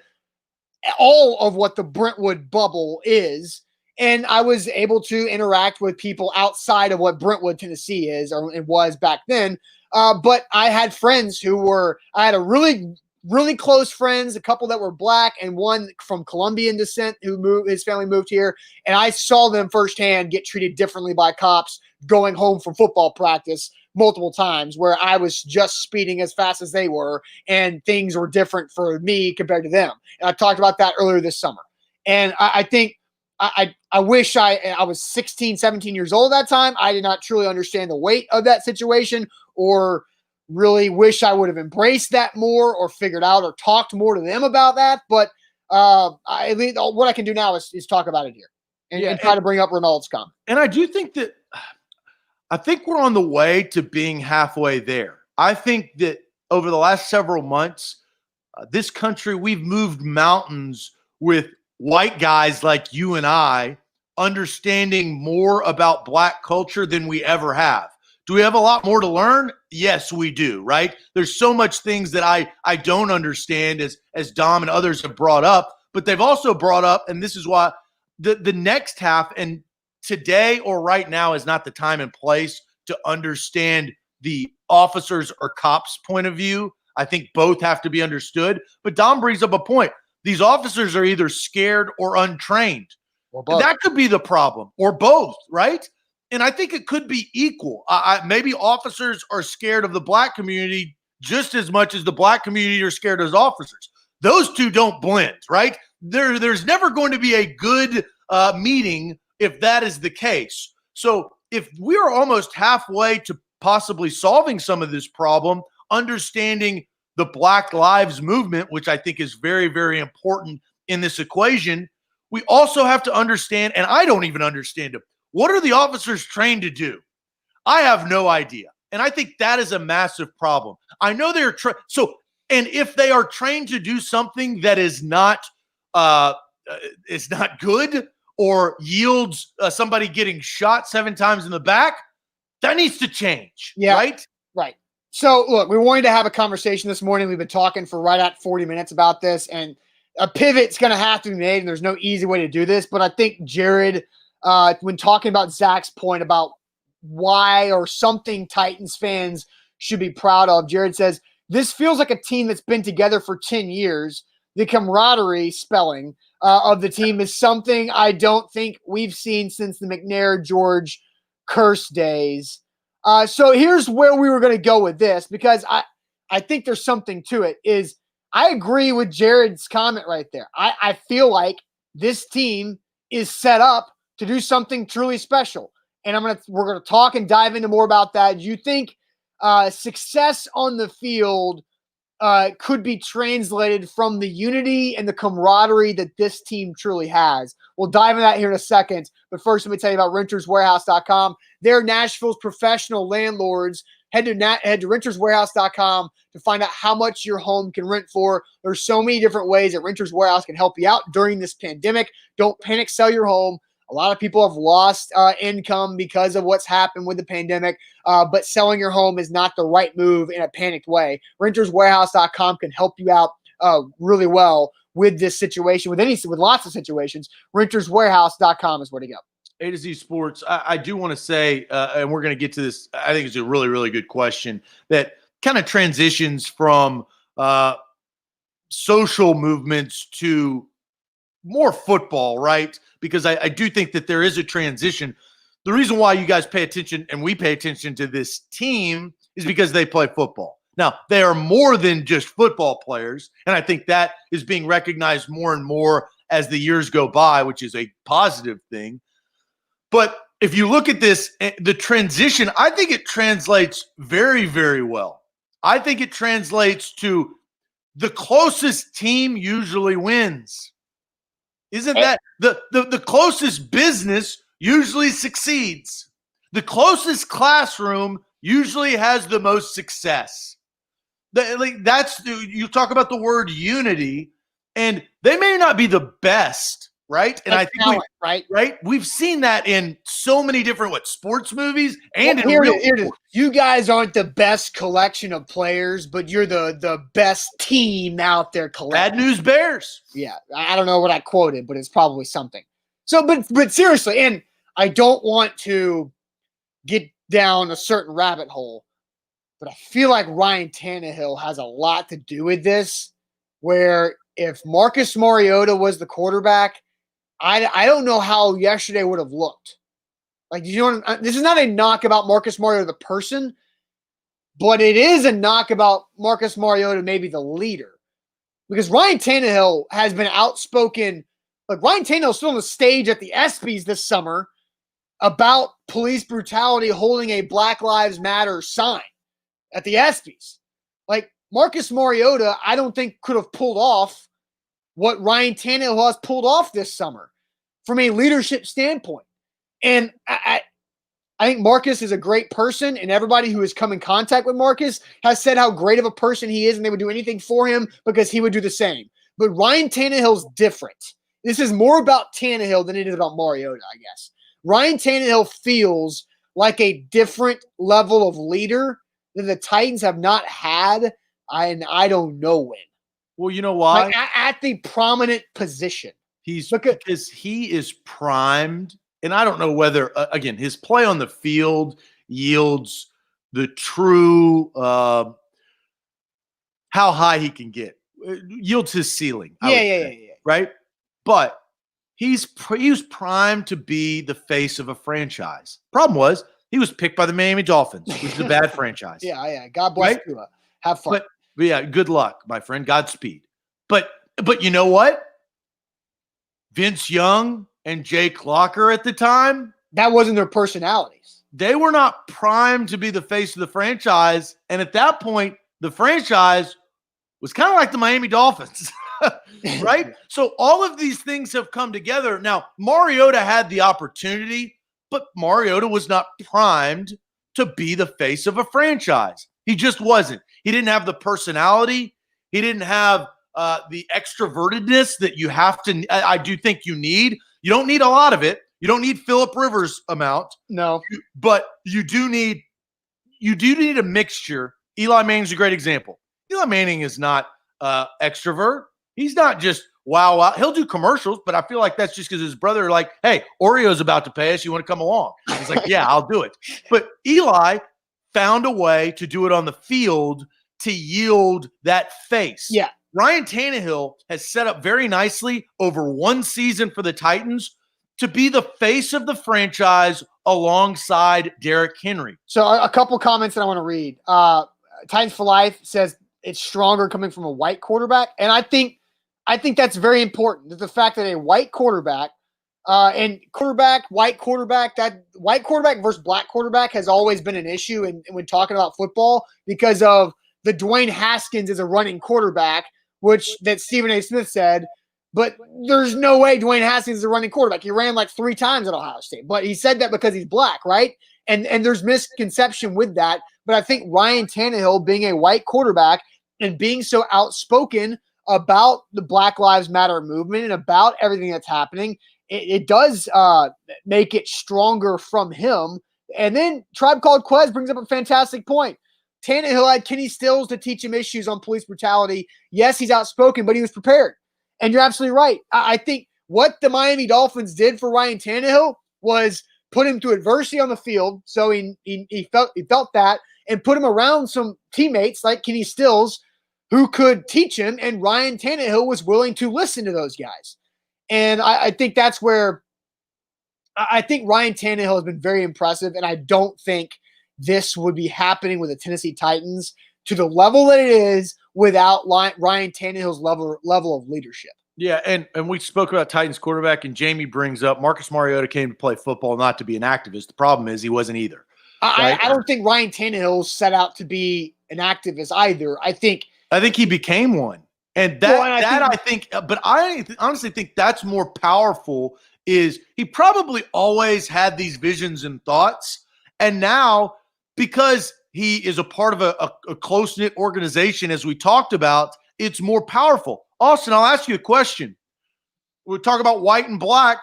all of what the Brentwood bubble is. And I was able to interact with people outside of what Brentwood, Tennessee is, or it was back then. But I had friends I had a really, really close friends, a couple that were Black and one from Colombian descent his family moved here. And I saw them firsthand get treated differently by cops going home from football practice multiple times, where I was just speeding as fast as they were and things were different for me compared to them. And I talked about that earlier this summer. And I think, I wish I was 16, 17 years old at that time. I did not truly understand the weight of that situation, or really wish I would have embraced that more or figured out or talked more to them about that. But what I can do now is talk about it here and try to bring up Renaud's comment. And I do think that we're on the way to being halfway there. I think that over the last several months, this country, we've moved mountains with white guys like you and I understanding more about Black culture than we ever have. Do we have a lot more to learn? Yes, we do, right? There's so much things that I don't understand, as Dom and others have brought up, but they've also brought up, and this is why the next half, and today or right now is not the time and place to understand the officers or cops' point of view. I think both have to be understood. But Dom brings up a point. These officers are either scared or untrained. Or both. That could be the problem, or both, right? And I think it could be equal. Maybe officers are scared of the Black community just as much as the Black community are scared as officers. Those two don't blend, right? There's never going to be a good meeting if that is the case. So if we're almost halfway to possibly solving some of this problem, understanding the Black Lives Movement, which I think is very, very important in this equation, we also have to understand, and I don't even understand it, what are the officers trained to do? I have no idea. And I think that is a massive problem. I know they're and if they are trained to do something that is not good, or yields somebody getting shot 7 times in the back, that needs to change. Yeah. Right? Right. So, look, we wanted to have a conversation this morning. We've been talking for right at 40 minutes about this, and a pivot's going to have to be made, and there's no easy way to do this. But I think Jared, when talking about Zach's point about why or something Titans fans should be proud of, Jared says, this feels like a team that's been together for 10 years. the camaraderie spelling of the team is something I don't think we've seen since the McNair George curse days. So here's where we were going to go with this, because I think there's something to it. Is I agree with Jared's comment right there. I feel like this team is set up to do something truly special. And we're gonna talk and dive into more about that. Do you think success on the field could be translated from the unity and the camaraderie that this team truly has? We'll dive into that here in a second. But first, let me tell you about renterswarehouse.com. They're Nashville's professional landlords. Head to renterswarehouse.com to find out how much your home can rent for. There's so many different ways that Renters Warehouse can help you out during this pandemic. Don't panic, sell your home. A lot of people have lost income because of what's happened with the pandemic, but selling your home is not the right move in a panicked way. Renterswarehouse.com can help you out really well with this situation, with lots of situations. Renterswarehouse.com is where to go. A to Z Sports. I do want to say, and we're going to get to this, I think it's a really, really good question that kind of transitions from social movements to more football, right? Because I do think that there is a transition. The reason why you guys pay attention and we pay attention to this team is because they play football. Now, they are more than just football players, and I think that is being recognized more and more as the years go by, which is a positive thing. But if you look at this, the transition, I think it translates very, very well. I think it translates to the closest team usually wins. Isn't that the closest business usually succeeds? The closest classroom usually has the most success. You talk about the word unity, and they may not be the best, right? And I think right? We've seen that in so many different sports movies and in real sports. You guys aren't the best collection of players, but you're the best team out there collecting. Bad News Bears. Yeah, I don't know what I quoted, but it's probably something. So, but seriously, and I don't want to get down a certain rabbit hole, but I feel like Ryan Tannehill has a lot to do with this, where if Marcus Mariota was the quarterback, I don't know how yesterday would have looked. Like, this is not a knock about Marcus Mariota the person, but it is a knock about Marcus Mariota maybe the leader. Because Ryan Tannehill has been outspoken. Like, Ryan Tannehill's still on the stage at the ESPYs this summer about police brutality, holding a Black Lives Matter sign at the ESPYs. Like, Marcus Mariota, I don't think could have pulled off what Ryan Tannehill has pulled off this summer from a leadership standpoint. And I think Marcus is a great person, and everybody who has come in contact with Marcus has said how great of a person he is, and they would do anything for him because he would do the same. But Ryan Tannehill's different. This is more about Tannehill than it is about Mariota, I guess. Ryan Tannehill feels like a different level of leader that the Titans have not had, and I don't know when. Well, you know why? Like, at the prominent position. Because he is primed, and I don't know whether, again, his play on the field yields the true how high he can get. Yields his ceiling. Yeah. Right? But he was primed to be the face of a franchise. Problem was, he was picked by the Miami Dolphins, which is a bad franchise. Yeah. God bless you. Have fun. But yeah, good luck, my friend. Godspeed. But you know what? Vince Young and Jake Locker at the time, that wasn't their personalities. They were not primed to be the face of the franchise. And at that point, the franchise was kind of like the Miami Dolphins, right? So all of these things have come together. Now, Mariota had the opportunity, but Mariota was not primed to be the face of a franchise. He just wasn't. He didn't have the personality. He didn't have the extrovertedness that you have to. I do think you need. You don't need a lot of it. You don't need Phillip Rivers amount. No, but you do need a mixture. Eli Manning's a great example. Eli Manning is not extrovert. He's not just wow. He'll do commercials, but I feel like that's just because his brother, like, hey, Oreo's about to pay us. You want to come along? He's like, yeah, I'll do it. But Eli found a way to do it on the field to yield that face. Yeah. Ryan Tannehill has set up very nicely over one season for the Titans to be the face of the franchise alongside Derrick Henry. So a couple comments that I want to read. Titans for Life says it's stronger coming from a white quarterback, and I think that's very important. The fact that a white quarterback and white quarterback versus black quarterback has always been an issue when talking about football because of the Dwayne Haskins is a running quarterback, which that Stephen A. Smith said. But there's no way Dwayne Haskins is a running quarterback. He ran like 3 times at Ohio State. But he said that because he's black, right? And there's misconception with that. But I think Ryan Tannehill being a white quarterback and being so outspoken about the Black Lives Matter movement and about everything that's happening, it does make it stronger from him. And then Tribe Called Quest brings up a fantastic point. Tannehill had Kenny Stills to teach him issues on police brutality. Yes, he's outspoken, but he was prepared. And you're absolutely right. I think what the Miami Dolphins did for Ryan Tannehill was put him through adversity on the field. So he felt that and put him around some teammates like Kenny Stills who could teach him. And Ryan Tannehill was willing to listen to those guys. And I think that's where I think Ryan Tannehill has been very impressive. And I don't think this would be happening with the Tennessee Titans to the level that it is without Ryan Tannehill's level of leadership. Yeah, and we spoke about Titans quarterback, and Jamie brings up Marcus Mariota came to play football, not to be an activist. The problem is he wasn't either. Right? I don't think Ryan Tannehill set out to be an activist either. I think he became one. And but I honestly think that's more powerful is he probably always had these visions and thoughts. And now, because he is a part of a close-knit organization, as we talked about, it's more powerful. Austin, I'll ask you a question. We'll talk about white and black.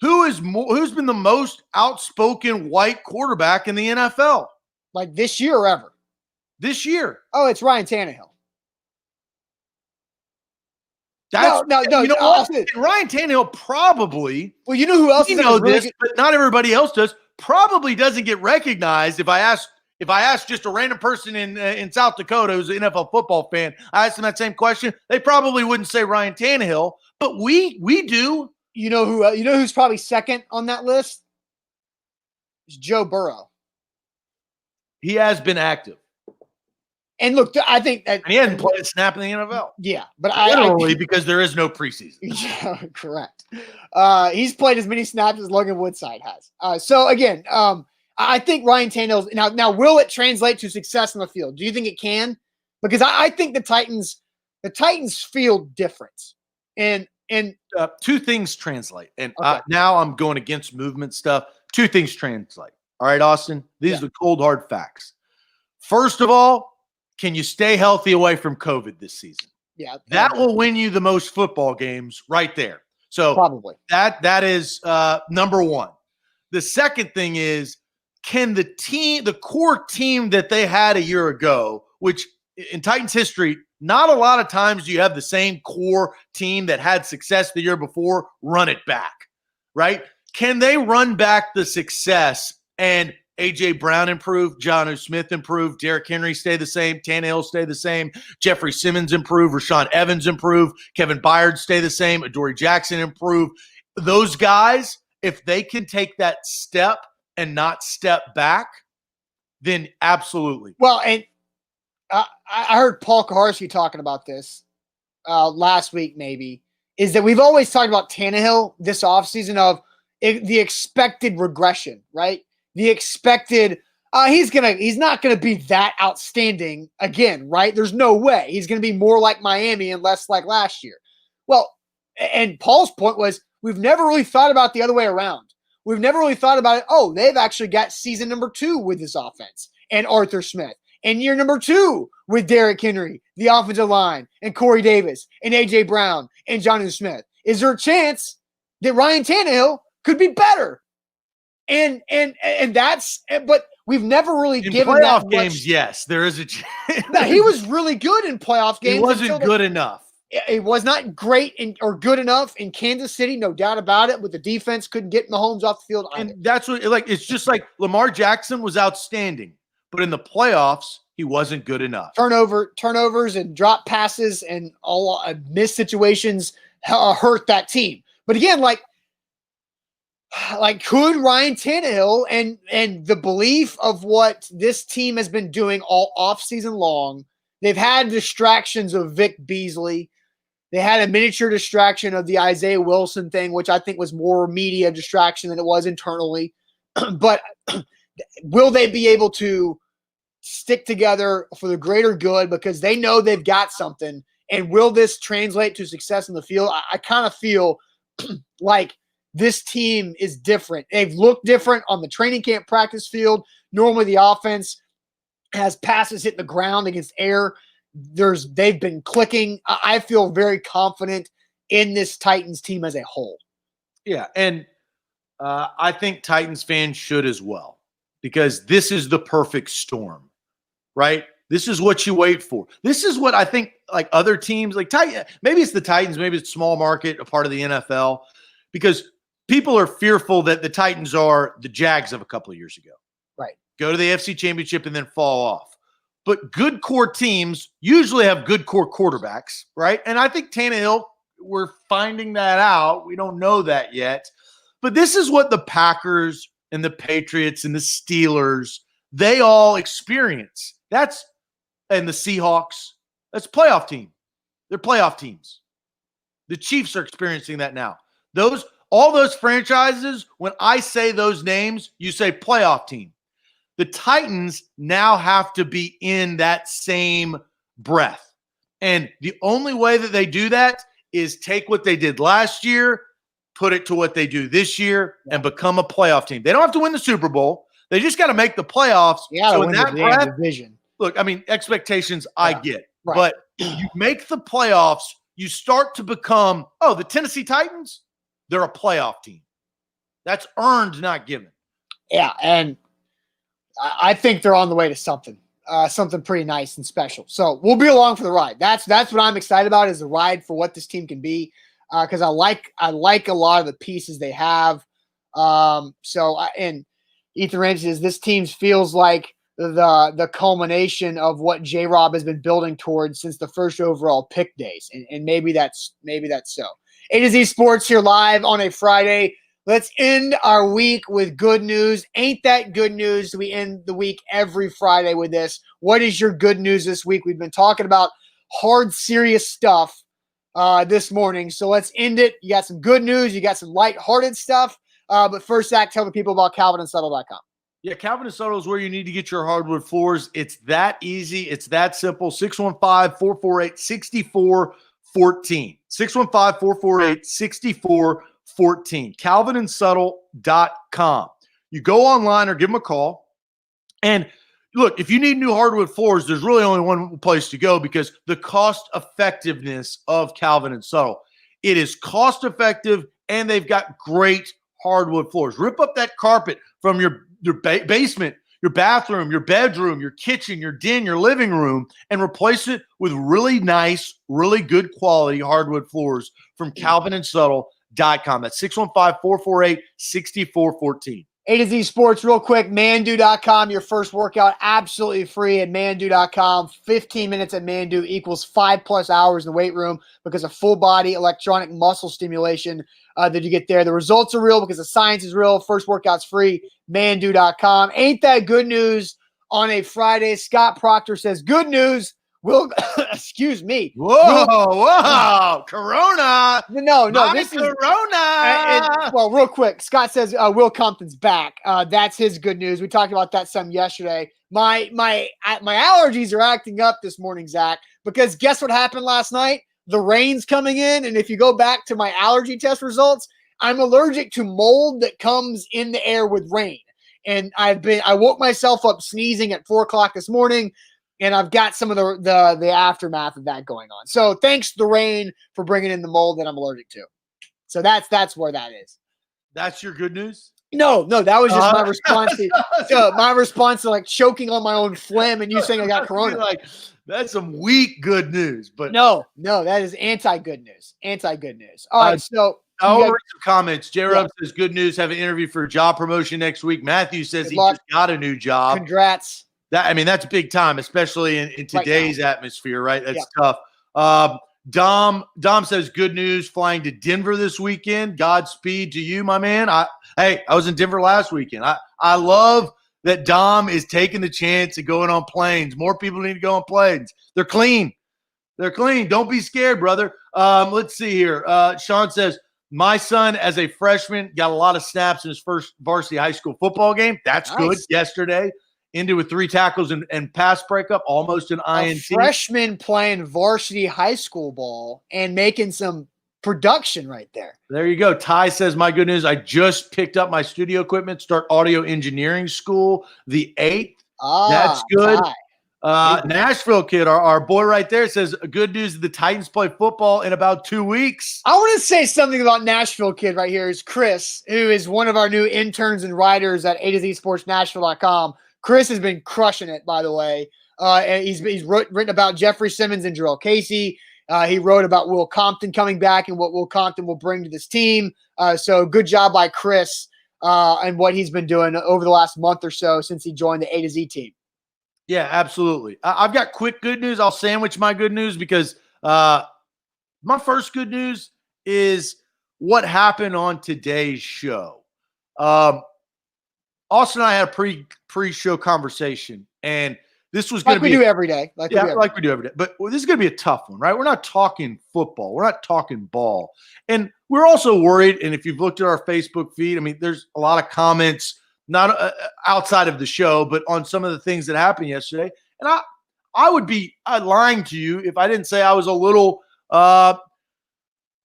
Who's been the most outspoken white quarterback in the NFL? Like this year or ever? This year. Oh, it's Ryan Tannehill. No. You know what? Austin. Ryan Tannehill probably. Well, you know who else? You know this, but not everybody else does. Probably doesn't get recognized. If I ask just a random person in South Dakota who's an NFL football fan, I asked them that same question, they probably wouldn't say Ryan Tannehill, but we do. You know who's probably second on that list? It's Joe Burrow. He has been active. And look, I think that he hasn't played a snap in the NFL. Yeah, but literally because there is no preseason. Yeah, correct. He's played as many snaps as Logan Woodside has. So again, I think Ryan Tannehill's now will it translate to success on the field? Do you think it can? Because I think the Titans feel different. And two things translate. And okay. Now I'm going against movement stuff. Two things translate. All right, Austin, these are the cold hard facts. First of all, can you stay healthy away from COVID this season? Yeah. That will win you the most football games right there. So probably that is number one. The second thing is, can the core team that they had a year ago, which in Titans history, not a lot of times do you have the same core team that had success the year before run it back, right? Can they run back the success and A.J. Brown improve, Jonnu Smith improve, Derrick Henry stay the same, Tannehill stay the same, Jeffrey Simmons improve, Rashaan Evans improve, Kevin Byard stay the same, Adoree Jackson improve. Those guys, if they can take that step and not step back, then absolutely. Well, and I heard Paul Kaharski talking about this last week maybe, is that we've always talked about Tannehill this offseason of the expected regression, right? The expected he's not gonna be that outstanding again, right? There's no way. He's gonna be more like Miami and less like last year. Well, and Paul's point was we've never really thought about the other way around. We've never really thought about it. Oh, they've actually got season number 2 with this offense and Arthur Smith, and year number 2 with Derrick Henry, the offensive line, and Corey Davis, and A.J. Brown, and Jonnu Smith. Is there a chance that Ryan Tannehill could be better? And that's, but we've never really in given playoff that games. much. Yes, there is a chance. No, he was really good in playoff games. He wasn't good enough. It was not great or good enough in Kansas City, no doubt about it. But the defense couldn't get Mahomes off the field either. And that's what, it's just like Lamar Jackson was outstanding, but in the playoffs, He wasn't good enough. Turnovers and drop passes and all missed situations hurt that team. But again, like could Ryan Tannehill and the belief of what this team has been doing all offseason long, they've had distractions of Vic Beasley. They had a miniature distraction of the Isaiah Wilson thing, which I think was more media distraction than it was internally. But will they be able to stick together for the greater good because they know they've got something? And will this translate to success in the field? I kind of feel like this team is different. They've looked different on the training camp practice field. Normally the offense has passes hitting the ground against air. They've been clicking. I feel very confident in this Titans team as a whole. Yeah, and I think Titans fans should as well, because this is the perfect storm, right? This is what you wait for. This is what I think, like other teams, like maybe it's the Titans, maybe it's small market, a part of the NFL, because people are fearful that the Titans are the Jags of a couple of years ago. Right. Go to the AFC Championship and then fall off. But good core teams usually have good core quarterbacks, right? And I think Tannehill, we're finding that out. We don't know that yet. But this is what the Packers and the Patriots and the Steelers, they all experience. And the Seahawks, that's playoff team. They're playoff teams. The Chiefs are experiencing that now. All those franchises, when I say those names, you say playoff team. The Titans now have to be in that same breath. And the only way that they do that is take what they did last year, put it to what they do this year, and become a playoff team. They don't have to win the Super Bowl. They just got to make the playoffs. Yeah, so in that breath, division. Look, I mean, expectations I get. Right. But you make the playoffs, you start to become, the Tennessee Titans, they're a playoff team. That's earned, not given. Yeah, and I think they're on the way to something pretty nice and special. So we'll be along for the ride. That's what I'm excited about, is the ride for what this team can be, because I like a lot of the pieces they have. And Ethan Ramsey says this team feels like the culmination of what J-Rob has been building towards since the first overall pick days, and maybe that's so. A to Z Sports here live on a Friday. Let's end our week with good news. Ain't that good news? We end the week every Friday with this. What is your good news this week? We've been talking about hard, serious stuff this morning, so let's end it. You got some good news. You got some lighthearted stuff. But first, Zach, tell the people about CalvinandSuttle.com. Yeah, Calvin and Subtle is where you need to get your hardwood floors. It's that easy. It's that simple. 615-448-6414. 615-448-6414. CalvinandSuttle.com. You go online or give them a call. And look, if you need new hardwood floors, there's really only one place to go, because the cost effectiveness of Calvin and Subtle. It is cost effective, and they've got great hardwood floors. Rip up that carpet from your basement, your bathroom, your bedroom, your kitchen, your den, your living room, and replace it with really nice, really good quality hardwood floors from CalvinandSuttle.com. That's 615-448-6414. A to Z Sports, real quick, Mandu.com, your first workout absolutely free at Mandu.com. 15 minutes at Mandu equals 5+ hours in the weight room because of full body electronic muscle stimulation that you get there. The results are real because the science is real. First workout's free, Mandu.com. Ain't that good news on a Friday? Scott Proctor says, good news. Excuse me. Whoa, Corona. No, this is Corona. Well, real quick, Scott says Will Compton's back. That's his good news. We talked about that some yesterday. My allergies are acting up this morning, Zach, because guess what happened last night? The rain's coming in, and if you go back to my allergy test results, I'm allergic to mold that comes in the air with rain. And I woke myself up sneezing at 4:00 this morning. And I've got some of the aftermath of that going on. So thanks to the rain for bringing in the mold that I'm allergic to. So that's where that is. That's your good news? No, that was just my response to like choking on my own phlegm and you saying I got corona. Like, that's some weak good news. But no, that is anti-good news. Anti-good news. All right, so I'll read some comments. J-Rub says, good news, have an interview for a job promotion next week. Matthew says he just got a new job. Congrats. That's big time, especially in today's atmosphere, right? That's tough. Dom says, good news, flying to Denver this weekend. Godspeed to you, my man. I was in Denver last weekend. I love that Dom is taking the chance of going on planes. More people need to go on planes. They're clean. They're clean. Don't be scared, brother. Let's see here. Sean says, my son, as a freshman, got a lot of snaps in his first varsity high school football game. That's good. Yesterday, into with 3 tackles and pass breakup, almost an INT. A freshman playing varsity high school ball and making some production right there. There you go. Ty says, my good news, I just picked up my studio equipment, start audio engineering school the 8th. That's good. Nashville kid, our boy right there, says, good news, the Titans play football in about 2 weeks. I want to say something about Nashville kid right here is Chris, who is one of our new interns and writers at A2ZSportsNashville.com. Chris has been crushing it, by the way. And he's written about Jeffrey Simmons and Jarrell Casey. He wrote about Will Compton coming back and what Will Compton will bring to this team. So good job by Chris and what he's been doing over the last month or so since he joined the A to Z team. Yeah, absolutely. I've got quick good news. I'll sandwich my good news because my first good news is what happened on today's show. Austin and I had a pre-show conversation, and this was going to be like we do every day. Like we do every day. But this is going to be a tough one, right? We're not talking football. We're not talking ball. And we're also worried, and if you've looked at our Facebook feed, there's a lot of comments not outside of the show, but on some of the things that happened yesterday. And I would be lying to you if I didn't say I was a little, I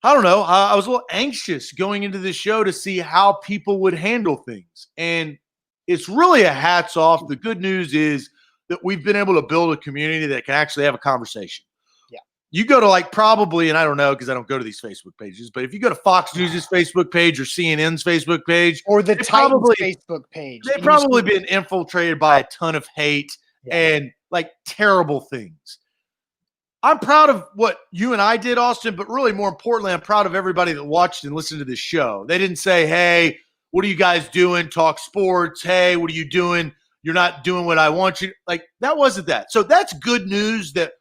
was a little anxious going into the show to see how people would handle things. And it's really a hats off. The good news is that we've been able to build a community that can actually have a conversation. Yeah. You go to probably, and I don't know because I don't go to these Facebook pages, but if you go to Fox News' Facebook page or CNN's Facebook page, or the Titans Facebook page, they've probably been infiltrated by a ton of hate and terrible things. I'm proud of what you and I did, Austin, but really more importantly, I'm proud of everybody that watched and listened to this show. They didn't say, hey, what are you guys doing? Talk sports. Hey, what are you doing? You're not doing what I want you. That wasn't that. So that's good news that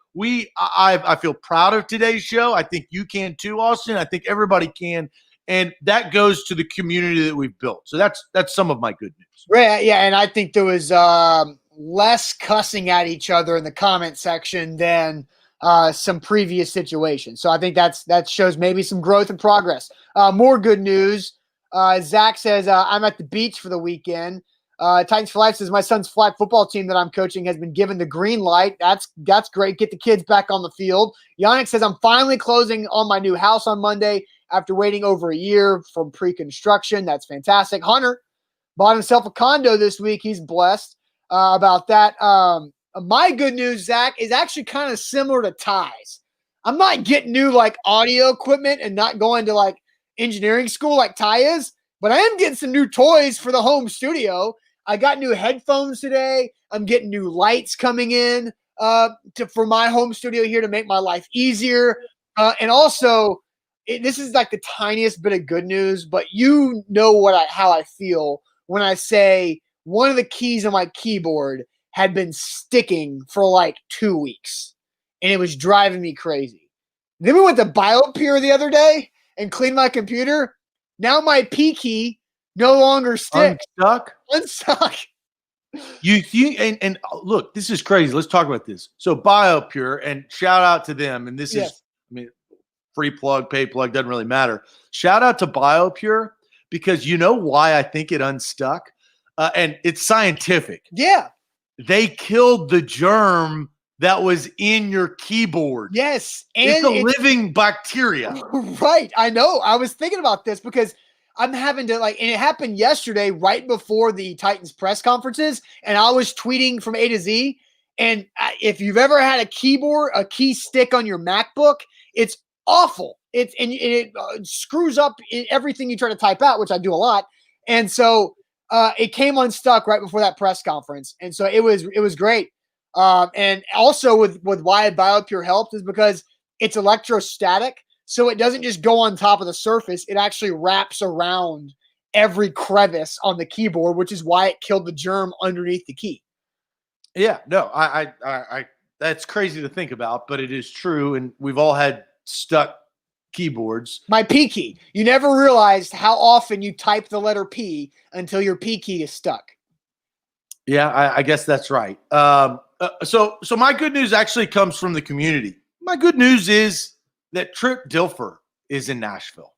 I feel proud of today's show. I think you can too, Austin. I think everybody can. And that goes to the community that we've built. So that's some of my good news. Right. Yeah. And I think there was less cussing at each other in the comment section than some previous situations. So I think that shows maybe some growth and progress. More good news. Zach says, I'm at the beach for the weekend. Titans for Life says, my son's flag football team that I'm coaching has been given the green light. That's great. Get the kids back on the field. Yannick says, I'm finally closing on my new house on Monday after waiting over a year from pre-construction. That's fantastic. Hunter bought himself a condo this week. He's blessed about that. My good news, Zach, is actually kind of similar to Ty's. I'm not getting new audio equipment and not going to engineering school like Ty is, but I am getting some new toys for the home studio. I got new headphones today. I'm getting new lights coming in for my home studio here to make my life easier. And also, this is the tiniest bit of good news, but you know how I feel when I say one of the keys on my keyboard had been sticking for 2 weeks, and it was driving me crazy. Then we went to BioPure the other day and cleaned my computer. Now my P key no longer sticks. Unstuck. You think, and look, this is crazy. Let's talk about this. So BioPure, and shout out to them. And this is, free plug, pay plug, doesn't really matter. Shout out to BioPure, because you know why I think it unstuck? And it's scientific. Yeah. They killed the germ that was in your keyboard. Yes. And it's a living bacteria. Right. I know. I was thinking about this because I'm having to and it happened yesterday right before the Titans press conferences, and I was tweeting from A to Z. And if you've ever had a key stick on your MacBook, it's awful. It screws up everything you try to type out, which I do a lot. And so it came unstuck right before that press conference. And so it was great. And also with why BioPure helped is because it's electrostatic. So it doesn't just go on top of the surface. It actually wraps around every crevice on the keyboard, which is why it killed the germ underneath the key. Yeah, no, I that's crazy to think about, but it is true. And we've all had stuck keyboards. My P key. You never realized how often you type the letter P until your P key is stuck. Yeah, I guess that's right. So my good news actually comes from the community. My good news is that Trent Dilfer is in Nashville.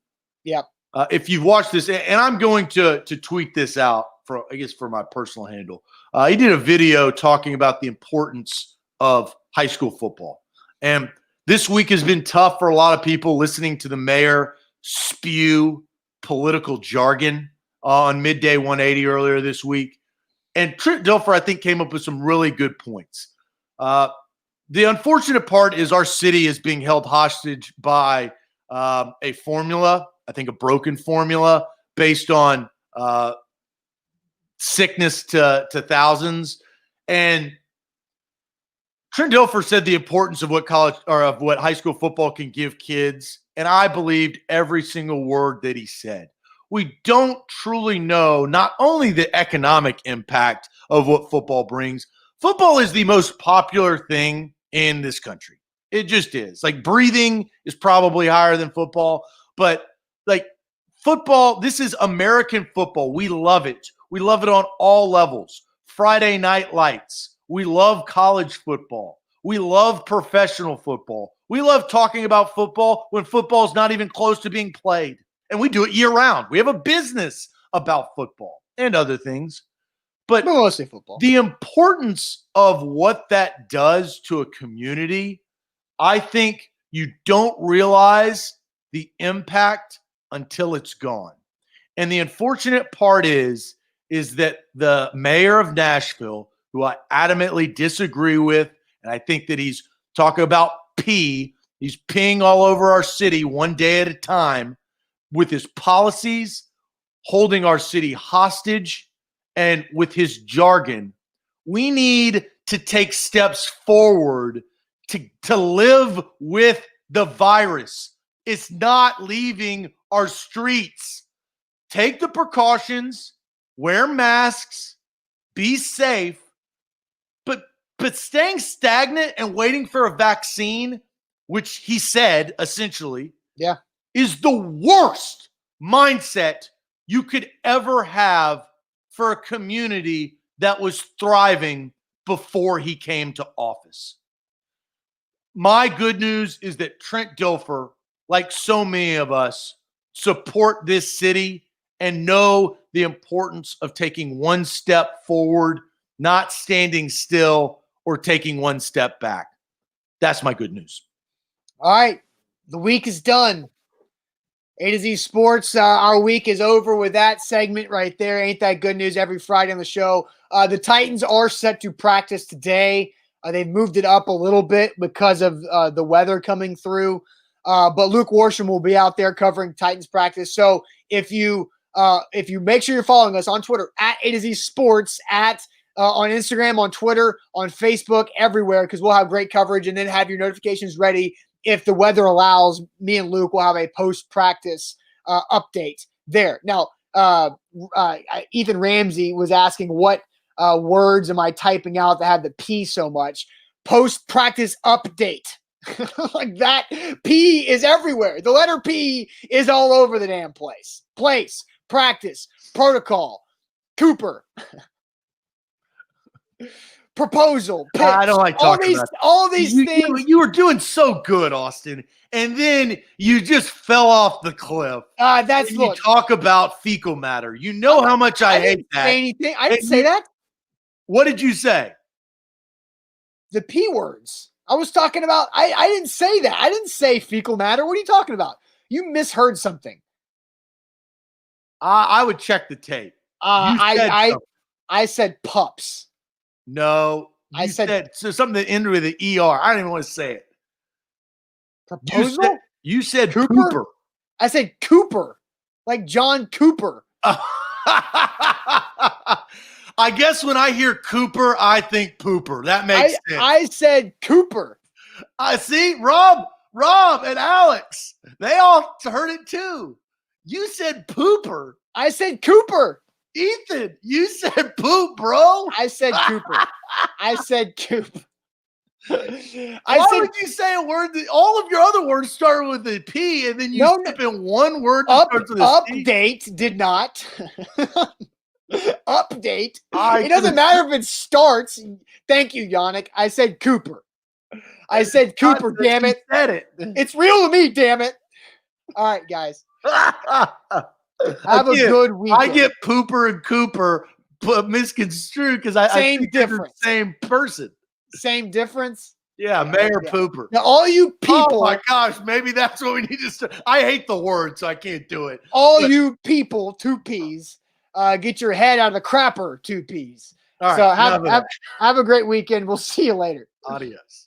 Yep. If you've watched this, and I'm going to tweet this out for my personal handle. He did a video talking about the importance of high school football, and this week has been tough for a lot of people listening to the mayor spew political jargon on Midday 180 earlier this week. And Trent Dilfer, I think, came up with some really good points. The unfortunate part is our city is being held hostage by a formula, I think a broken formula based on sickness to thousands. And Trent Dilfer said the importance of what college or of what high school football can give kids. And I believed every single word that he said. We don't truly know not only the economic impact of what football brings. Football is the most popular thing in this country. It just is. Like breathing is probably higher than football, but like football, this is American football. We love it. We love it on all levels. Friday night lights. We love college football. We love professional football. We love talking about football when football is not even close to being played. And we do it year round. We have a business about football and other things. But mostly football. The importance of what that does to a community, I think you don't realize the impact until it's gone. And the unfortunate part is that the mayor of Nashville, who I adamantly disagree with, and I think that he's talking about he's peeing all over our city one day at a time with his policies, holding our city hostage, and with his jargon. We need to take steps forward to live with the virus. It's not leaving our streets. Take the precautions, wear masks, be safe, but staying stagnant and waiting for a vaccine, which he said essentially, is the worst mindset you could ever have for a community that was thriving before he came to office. My good news is that Trent Dilfer, like so many of us, support this city and know the importance of taking one step forward, not standing still or taking one step back. That's my good news. All right. The week is done. A to Z Sports, our week is over with that segment right there. Ain't that good news every Friday on the show? The Titans are set to practice today. They've moved it up a little bit because of the weather coming through. But Luke Worsham will be out there covering Titans practice. So if you make sure you're following us on Twitter at A to Z Sports, on Instagram, on Twitter, on Facebook, everywhere, because we'll have great coverage, and then have your notifications ready. If the weather allows, me and Luke will have a post-practice update there. Now, Ethan Ramsey was asking what words am I typing out that have the P so much. Post-practice update. Like that, P is everywhere. The letter P is all over the damn place. Place, practice, protocol, Cooper. Proposal. Pitch, I don't like talking about all these things. You were doing so good, Austin, and then you just fell off the cliff. You talk about fecal matter. You know how much I hate that. Say anything. I didn't say that. What did you say? The P words. I was talking about. I didn't say that. I didn't say fecal matter. What are you talking about? You misheard something. I would check the tape. I said pups. No, I said so something that ended with an ER. I don't even want to say it. Proposal? You said Cooper. I said Cooper, like John Cooper. I guess when I hear Cooper, I think pooper. That makes sense. I said Cooper. I see Rob and Alex. They all heard it too. You said pooper. I said Cooper. Ethan, you said poop, bro. I said Cooper. I said Coop. I Why said would you say a word that all of your other words start with a P and then you No, slip in one word that starts with a C? update did not. Update. I It doesn't could've- matter if it starts. Thank you, Yannick. I said Cooper. I said Cooper, God, damn you it. said it. It's real to me, damn it. All right, guys. Have a Again, good weekend. I get Pooper and Cooper misconstrued because I Same think they're the difference. same person. Same difference. Yeah, Mayor yeah. Pooper. Now, all you people, Oh my gosh, maybe that's what we need to start. I hate the word, so I can't do it. all but- you people, 2 Ps, get your head out of the crapper, 2 Ps. All right, So enough of that. have a great weekend. We'll see you later. Adios.